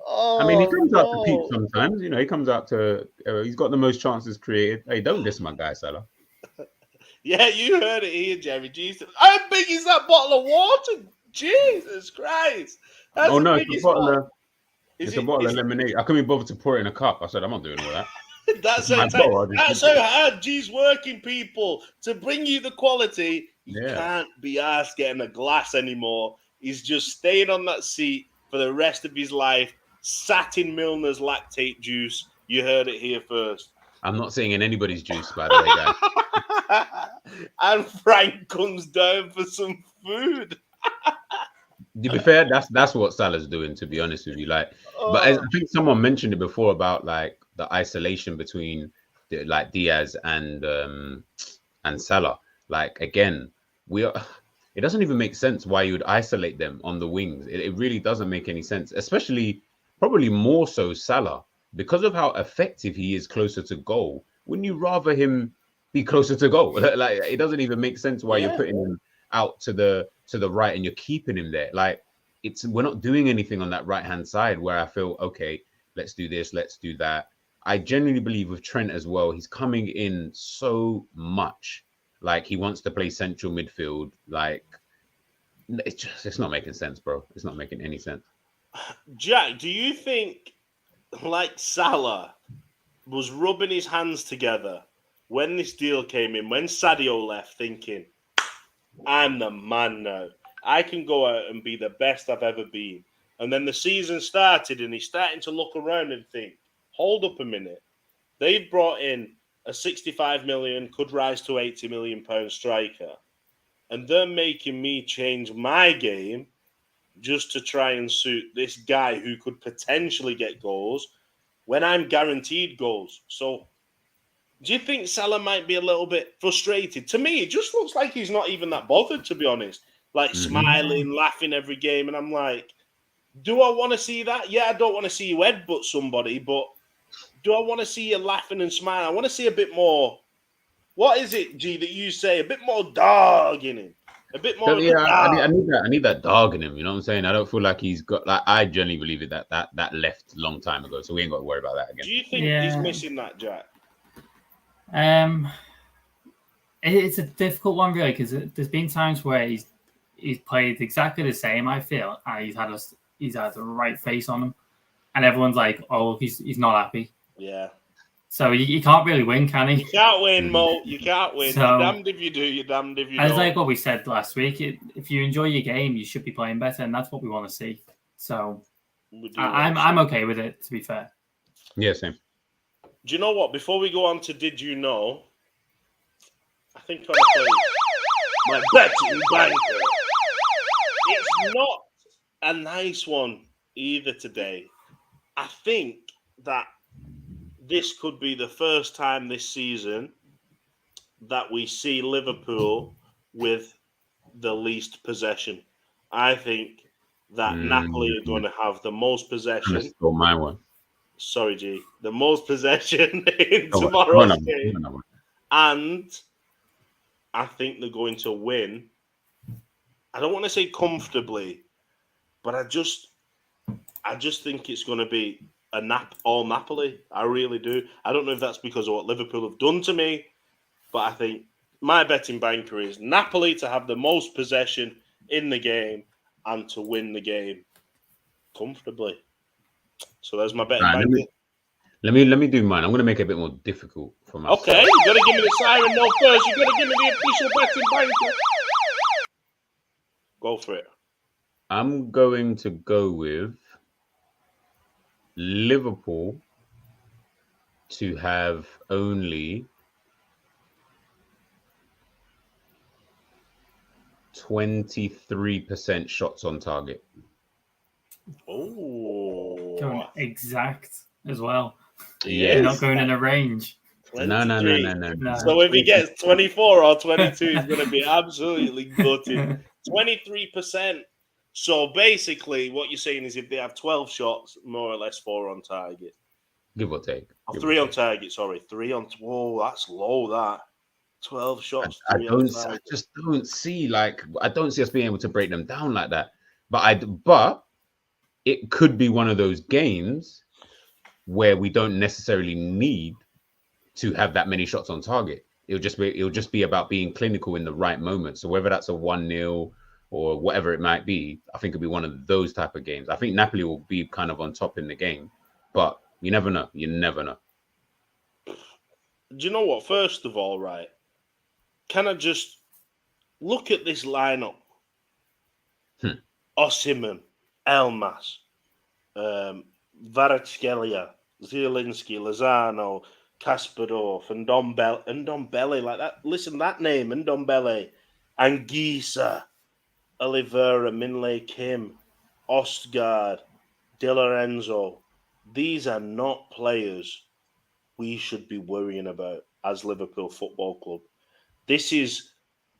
Oh, I mean, he comes out to peep sometimes. He comes out to. He's got the most chances created. Hey, don't diss my guy, Salah. Yeah, you heard it here, Jerry. Jesus, how big is that bottle of water? Jesus Christ! That's it's a bottle of lemonade. I couldn't be bothered to pour it in a cup. I said, I'm not doing all that. That's how hard G's working, people, to bring you the quality. You can't be asked getting a glass anymore. He's just staying on that seat for the rest of his life, sat in Milner's lactate juice. You heard it here first. I'm not saying in anybody's juice, by the way, guys. And Frank comes down for some food. To be fair, that's what Salah's doing, to be honest with you. Like, but I think someone mentioned it before about like the isolation between like Diaz and Salah. Like again, it doesn't even make sense why you would isolate them on the wings. It really doesn't make any sense, especially probably more so Salah because of how effective he is closer to goal. Wouldn't you rather him be closer to goal? Like it doesn't even make sense why you're putting him out to the right and you're keeping him there. Like we're not doing anything on that right hand side where I feel okay, let's do this, let's do that. I genuinely believe with Trent as well, he's coming in so much. Like he wants to play central midfield. Like it's not making sense, bro. It's not making any sense. Jack, do you think like Salah was rubbing his hands together when this deal came in, when Sadio left, thinking, I'm the man now. I can go out and be the best I've ever been. And then the season started and he's starting to look around and think, hold up a minute. They've brought in a 65 million, could rise to 80 million pound striker. And they're making me change my game just to try and suit this guy who could potentially get goals when I'm guaranteed goals. So do you think Salah might be a little bit frustrated? To me, it just looks like he's not even that bothered, to be honest. Like smiling, laughing every game. And I'm like, do I want to see that? Yeah, I don't want to see you headbutt somebody, but do I want to see you laughing and smiling? I want to see a bit more. What is it, G, that you say? A bit more dog in him. A bit more. I need that dog in him. You know what I'm saying? I don't feel like he's got. Like I genuinely believe it that left a long time ago. So we ain't got to worry about that again. Do you think he's missing that, Jack? It's a difficult one, really, because there's been times where he's played exactly the same. I feel he's had the right face on him, and everyone's like, "Oh, he's not happy." Yeah. So you can't really win, can he? You can't win, Mo. You can't win. So, you're damned if you do. You're damned if you don't. It's like what we said last week. If you enjoy your game, you should be playing better, and that's what we want to see. So I'm okay with it, to be fair. Yeah, same. Do you know what? Before we go on to Did You Know, I think I'm going to play my betting banker. It's not a nice one either today. I think that this could be the first time this season that we see Liverpool with the least possession. I think that Napoli are going to have the most possession. That's still my one. Sorry, G. The most possession in tomorrow's game. And I think they're going to win. I don't want to say comfortably, but I just think it's going to be all Napoli. I really do. I don't know if that's because of what Liverpool have done to me, but I think my betting banker is Napoli to have the most possession in the game and to win the game comfortably. So there's my betting banker. Let me do mine. I'm going to make it a bit more difficult for myself. Okay, you got to give me the siren note first. You got to give me the official betting banker. Go for it. I'm going to go with Liverpool to have only 23% shots on target. Oh, going exact as well. Yeah, you're not going in a range. 23. No. So if he gets 24 or 22, he's going to be absolutely gutted. 23%. So basically, what you're saying is if they have 12 shots, more or less 4 on target. Give or take. Oh, 3 on target, sorry. 3 on... Whoa, that's low, that. 12 shots, I just don't see, I don't see us being able to break them down like that. But it could be one of those games where we don't necessarily need to have that many shots on target. It'll just be about being clinical in the right moment. So whether that's a 1-0 or whatever it might be, I think it'll be one of those type of games. I think Napoli will be kind of on top in the game, but you never know. You never know. Do you know what? First of all, right, can I just look at this lineup? Osimhen, Elmas, Kvaratskhelia, Zielinski, Lozano, Kasparov, and Ndombele, like that. Listen, that name, Ndombele, Anguissa, Oliveira, Minlay Kim, Ostgaard, Di Lorenzo. These are not players we should be worrying about as Liverpool Football Club. This is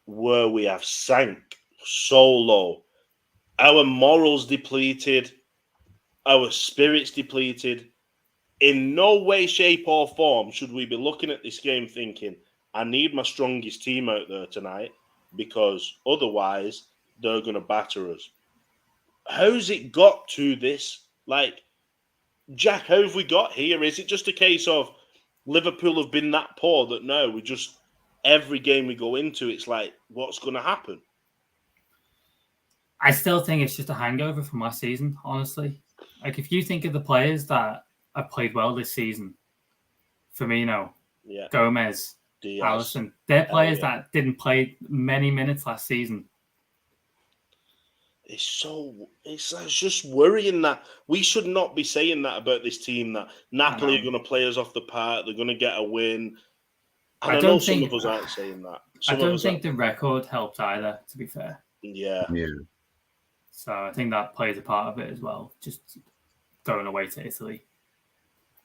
where we have sank so low. Our morals depleted, our spirits depleted. In no way, shape, or form should we be looking at this game thinking, I need my strongest team out there tonight because otherwise they're going to batter us. How's it got to this? Like, Jack, how have we got here? Is it just a case of Liverpool have been that poor that no, we just, every game we go into, it's like, what's going to happen? I still think it's just a hangover from last season, honestly. Like, if you think of the players that have played well this season, Firmino, Gomez, Diaz, Alisson, they're players that didn't play many minutes last season. It's just worrying that we should not be saying that about this team, that Napoli are going to play us off the park, they're going to get a win. And I know some of us aren't saying that. I don't think the record helped either, to be fair. Yeah. So I think that plays a part of it as well, just going away to Italy.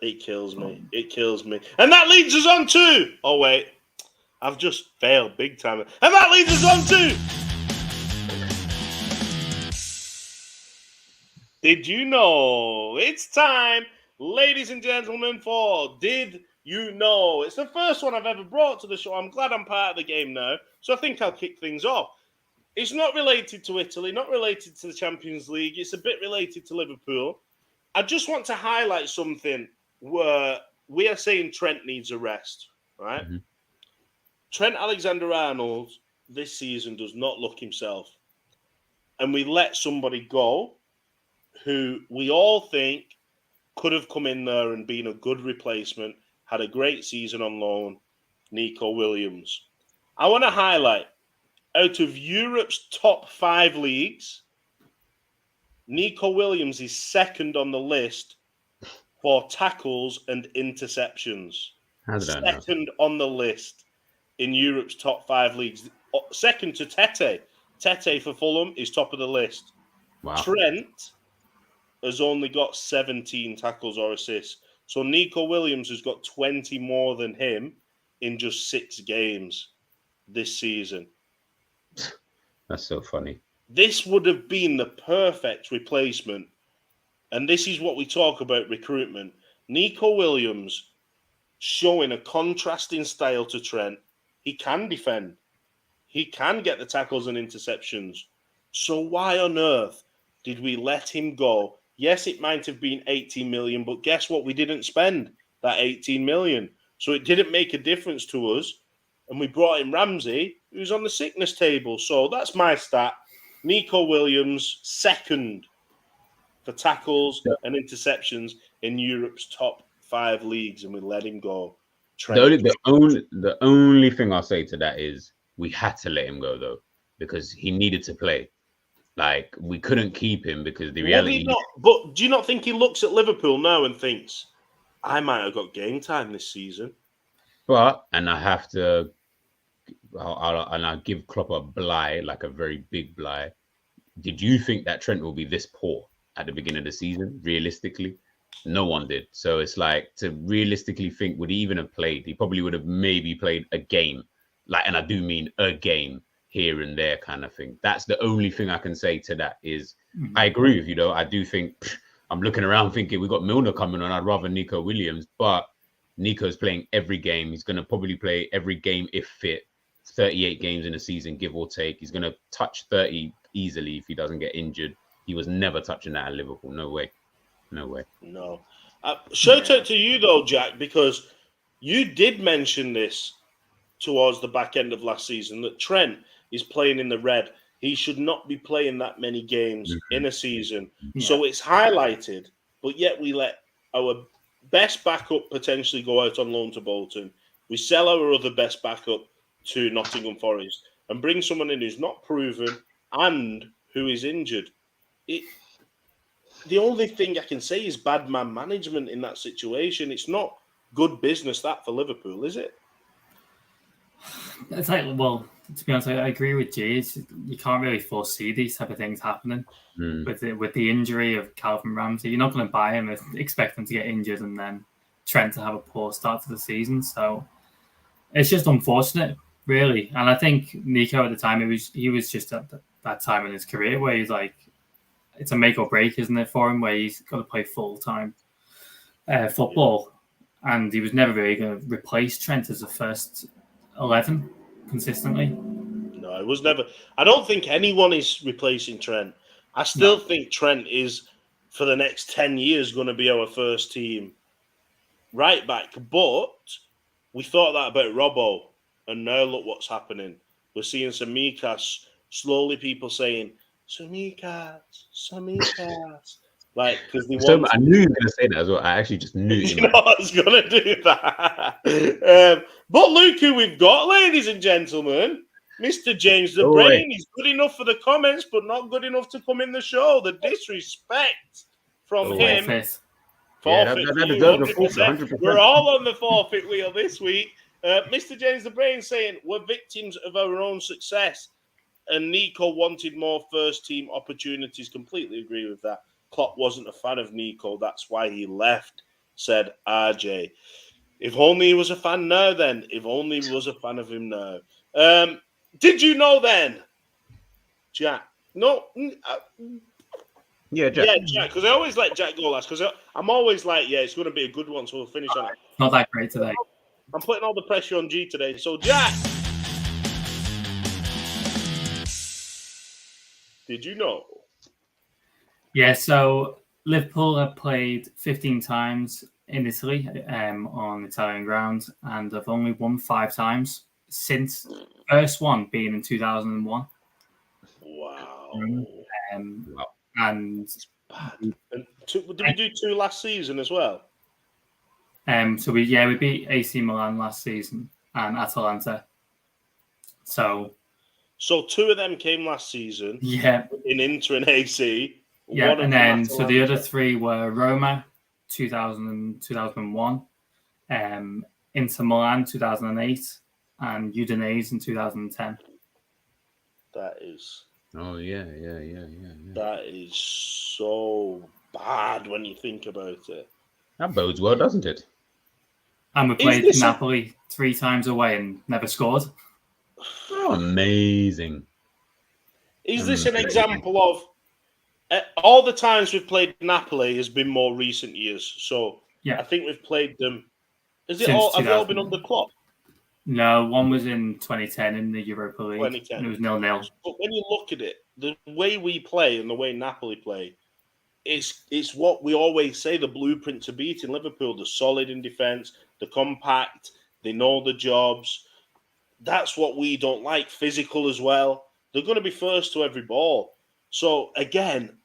It kills me. It kills me. And that leads us on to... Oh, wait. I've just failed big time. And that leads us on to... Did you know? It's time, ladies and gentlemen, for Did You Know? It's the first one I've ever brought to the show. I'm glad I'm part of the game now, so I think I'll kick things off. It's not related to Italy, not related to the Champions League. It's a bit related to Liverpool. I just want to highlight something where we are saying Trent needs a rest, right? Mm-hmm. Trent Alexander-Arnold this season does not look himself. And we let somebody go who we all think could have come in there and been a good replacement, had a great season on loan, Nico Williams. I want to highlight, out of Europe's top 5 leagues, Nico Williams is second on the list for tackles and interceptions. Second on the list in Europe's top 5 leagues. Second to Tete. Tete for Fulham is top of the list. Wow. Trent has only got 17 tackles or assists. So Nico Williams has got 20 more than him in just 6 games this season. That's so funny. This would have been the perfect replacement. And this is what we talk about recruitment. Nico Williams showing a contrasting style to Trent. He can defend. He can get the tackles and interceptions. So why on earth did we let him go? Yes, it might have been 18 million, but guess what? We didn't spend that 18 million. So it didn't make a difference to us. And we brought in Ramsey, who's on the sickness table. So that's my stat. Nico Williams, second for tackles and interceptions in Europe's top 5 leagues, and we let him go. The only thing I'll say to that is we had to let him go, though, because he needed to play. Like, we couldn't keep him because the reality... But do you not think he looks at Liverpool now and thinks, I might have got game time this season? But, and I have to... I'll give Klopp a blie, like a very big blie. Did you think that Trent will be this poor at the beginning of the season, realistically? No one did. So it's like, to realistically think, would he even have played? He probably would have maybe played a game. Like, and I do mean a game here and there kind of thing. That's the only thing I can say to that is, I agree with you, though. I do think, I'm looking around thinking, we've got Milner coming on. I'd rather Nico Williams. But Nico's playing every game. He's going to probably play every game if fit. 38 games in a season, give or take. He's going to touch 30 easily if he doesn't get injured. He was never touching that at Liverpool. No way. No way. No. Shout out to you, though, Jack, because you did mention this towards the back end of last season, that Trent is playing in the red. He should not be playing that many games in a season. Yeah. So it's highlighted, but yet we let our best backup potentially go out on loan to Bolton. We sell our other best backup to Nottingham Forest and bring someone in who's not proven and who is injured. the only thing I can say is bad man management in that situation. It's not good business that for Liverpool, is it? It's like, well, to be honest, I agree with G. You can't really foresee these type of things happening. With the injury of Calvin Ramsey, you're not going to buy him and expect him to get injured and then Trent to have a poor start to the season. So it's just unfortunate, really. And I think Nico at the time, he was just at that time in his career where he's like, it's a make or break, isn't it, for him, where he's got to play full-time football. And he was never really going to replace Trent as a first 11 consistently. No, it was never. I don't think anyone is replacing Trent. I still think Trent is, for the next 10 years, going to be our first team right back. But we thought that about Robbo, and now look what's happening. We're seeing Samikas, slowly people saying, Samikas. Like, because they want. I knew you were going to say that as well. I actually just knew you know I was going to do that. But look who we've got, ladies and gentlemen. Mr. James the Brain. He's good enough for the comments, but not good enough to come in the show. The disrespect from him. Forfeit. 100%. We're all on the forfeit wheel this week. Mr. James the Brain saying, we're victims of our own success. And Nico wanted more first-team opportunities. Completely agree with that. Klopp wasn't a fan of Nico. That's why he left, said RJ. If only he was a fan now, then. If only he was a fan of him now. Did you know then, Jack? No. Yeah, Jack. Yeah, Jack. Because I always let Jack go last. Because I'm always like, yeah, it's going to be a good one, so we'll finish on it. Not that great today. I'm putting all the pressure on G today. So, Jack. Did you know? Yeah, so Liverpool have played 15 times in Italy on Italian ground and have only won 5 times since first one being in 2001. Wow. And did we do 2 last season as well? So we beat AC Milan last season and Atalanta. So 2 of them came last season. Yeah. In Inter and AC. Yeah, and then so the other 3 were Roma, 2000 and 2001, Inter Milan, 2008, and Udinese in 2010. That is. Oh yeah. That is so bad when you think about it. That bodes well, doesn't it? And we played Napoli 3 times away and never scored. Oh, amazing. Is this an example of all the times we've played Napoli has been more recent years? So yeah, I think we've played them. Have they all been under Klopp? No, one was in 2010 in the Europa League. 2010. And it was 0-0. But when you look at it, the way we play and the way Napoli play, it's what we always say, the blueprint to beating Liverpool. They're solid in defence, they're compact, they know the jobs. That's what we don't like. Physical as well. They're going to be first to every ball. So, again,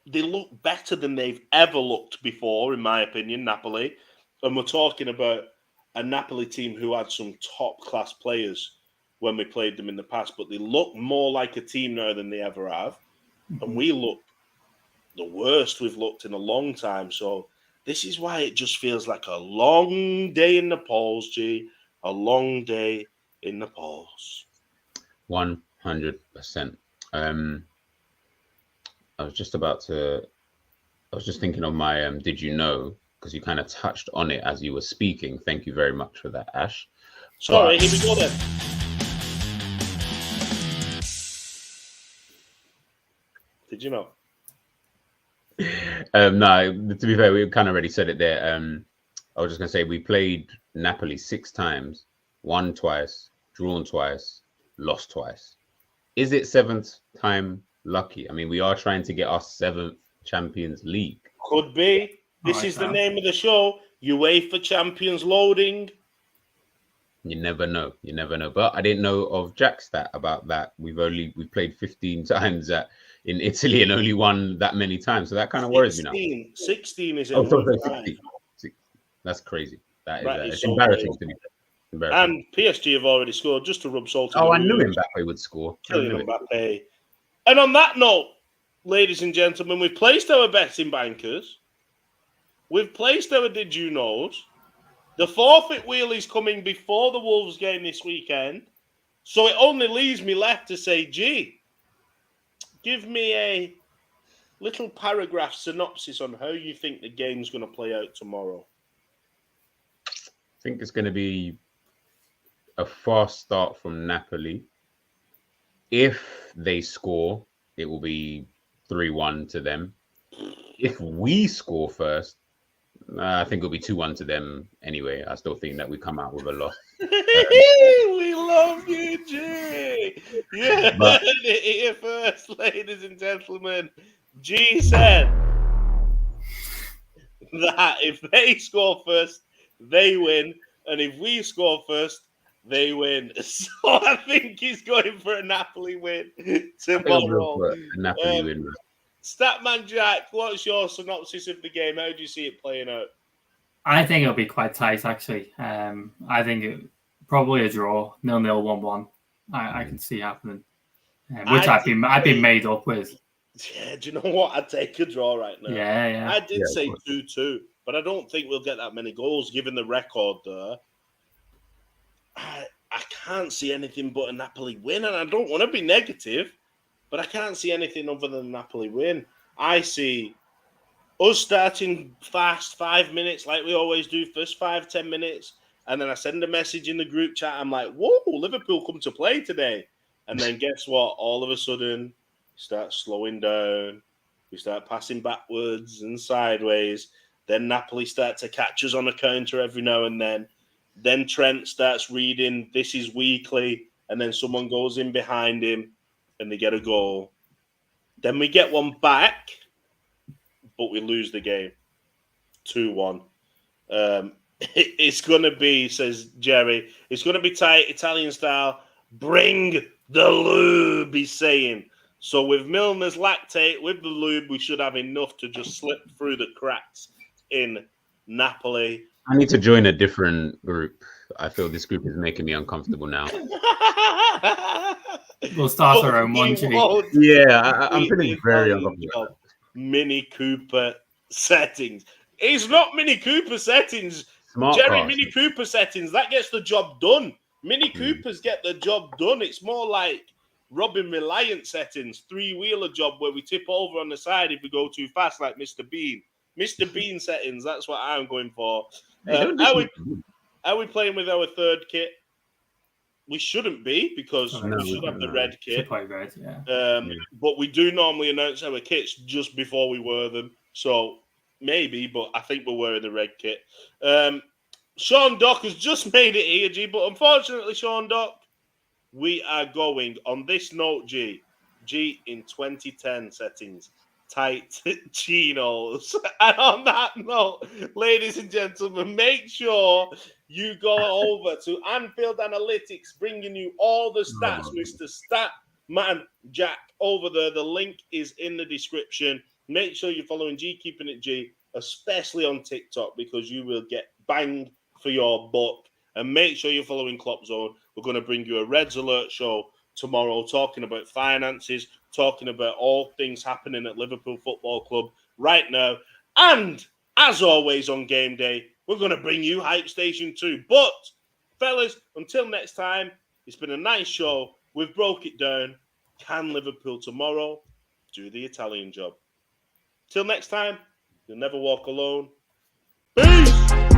they look better than they've ever looked before, in my opinion, Napoli. And we're talking about a Napoli team who had some top-class players when we played them in the past, but they look more like a team now than they ever have. Mm-hmm. And we look the worst we've looked in a long time. So this is why it just feels like a long day in the polls, G. A long day in the polls. 100%. I was just thinking of my did you know, because you kind of touched on it as you were speaking. Thank you very much for that, Ash. Sorry, here we go then. Did you know? No, to be fair, we kind of already said it there. I was just going to say we played Napoli 6 times, won twice, drawn twice, lost twice. Is it 7th time lucky? I mean, we are trying to get our 7th Champions League. Could be. This is the name of the show. UEFA Champions loading. You never know. You never know. But I didn't know of Jack's stat about that. We played 15 times in Italy and only won that many times. So that kind of worries me now. 16 is it? Oh, sorry, 16. That's crazy. That is it's so embarrassing to me. And PSG have already scored just to rub salt in the wound. I knew Mbappe would score. Mbappe. And on that note, ladies and gentlemen, we've placed our bets in bankers. We've placed our did you knows. The forfeit wheel is coming before the Wolves game this weekend. So it only leaves me left to say, gee, give me a little paragraph synopsis on how you think the game's going to play out tomorrow. I think it's going to be a fast start from Napoli. If they score, it will be 3-1 to them. If we score first, I think it'll be 2-1 to them anyway. I still think that we come out with a loss. We love you, G. You heard it here first, ladies and gentlemen. G said that if they score first, they win. And if we score first, they win. So I think he's going for a Napoli win tomorrow. Napoli win. Statman Jack, what's your synopsis of the game? How do you see it playing out? I think it'll be quite tight, actually. I think probably a draw, 0-0, 1-1. I can see happening, which I've been made up with. Yeah, do you know what? I'd take a draw right now. Yeah. I did say 2-2, but I don't think we'll get that many goals given the record there. I can't see anything but a Napoli win, and I don't want to be negative, but I can't see anything other than a Napoli win. I see us starting fast, 5 minutes, like we always do, first 5-10 minutes, and then I send a message in the group chat. I'm like, whoa, Liverpool come to play today. And then guess what? All of a sudden, start slowing down. We start passing backwards and sideways. Then Napoli start to catch us on a counter every now and then. Then Trent starts reading, this is weekly, and then someone goes in behind him and they get a goal. Then we get one back, but we lose the game. 2-1. It's going to be, says Jerry, it's going to be tight, Italian style. Bring the lube, he's saying. So with Milner's lactate, with the lube, we should have enough to just slip through the cracks in Napoli. I need to join a different group. I feel this group is making me uncomfortable now. We'll start our own one, G. Yeah, I'm feeling very uncomfortable. Mini Cooper settings. It's not Mini Cooper settings. Smart Jerry, cars. Mini Cooper settings. That gets the job done. Mini Coopers get the job done. It's more like Robin Reliant settings. 3-wheeler job where we tip over on the side if we go too fast, like Mr. Bean. Mr. Bean settings. That's what I'm going for. Are we playing with our third kit? We shouldn't be because we should have the red kit. Red, yeah. But we do normally announce our kits just before we wear them. So maybe, but I think we're wearing the red kit. Sean Dock has just made it here, G. But unfortunately, Sean Dock, we are going on this note, G in 2010 settings. Tight chinos. And on that note, ladies and gentlemen, make sure you go over to Anfield Analytics, bringing you all the stats, Mr. Statman Jack over there. The link is in the description. Make sure you're following G Keeping It G, especially on TikTok, because you will get banged for your buck. And make sure you're following Kloppzone. We're going to bring you a Reds Alert show tomorrow, talking about finances, talking about all things happening at Liverpool Football Club right now. And as always on game day, we're going to bring you Hype Station 2. But, fellas, until next time, it's been a nice show. We've broke it down. Can Liverpool tomorrow do the Italian job? Till next time, you'll never walk alone. Peace!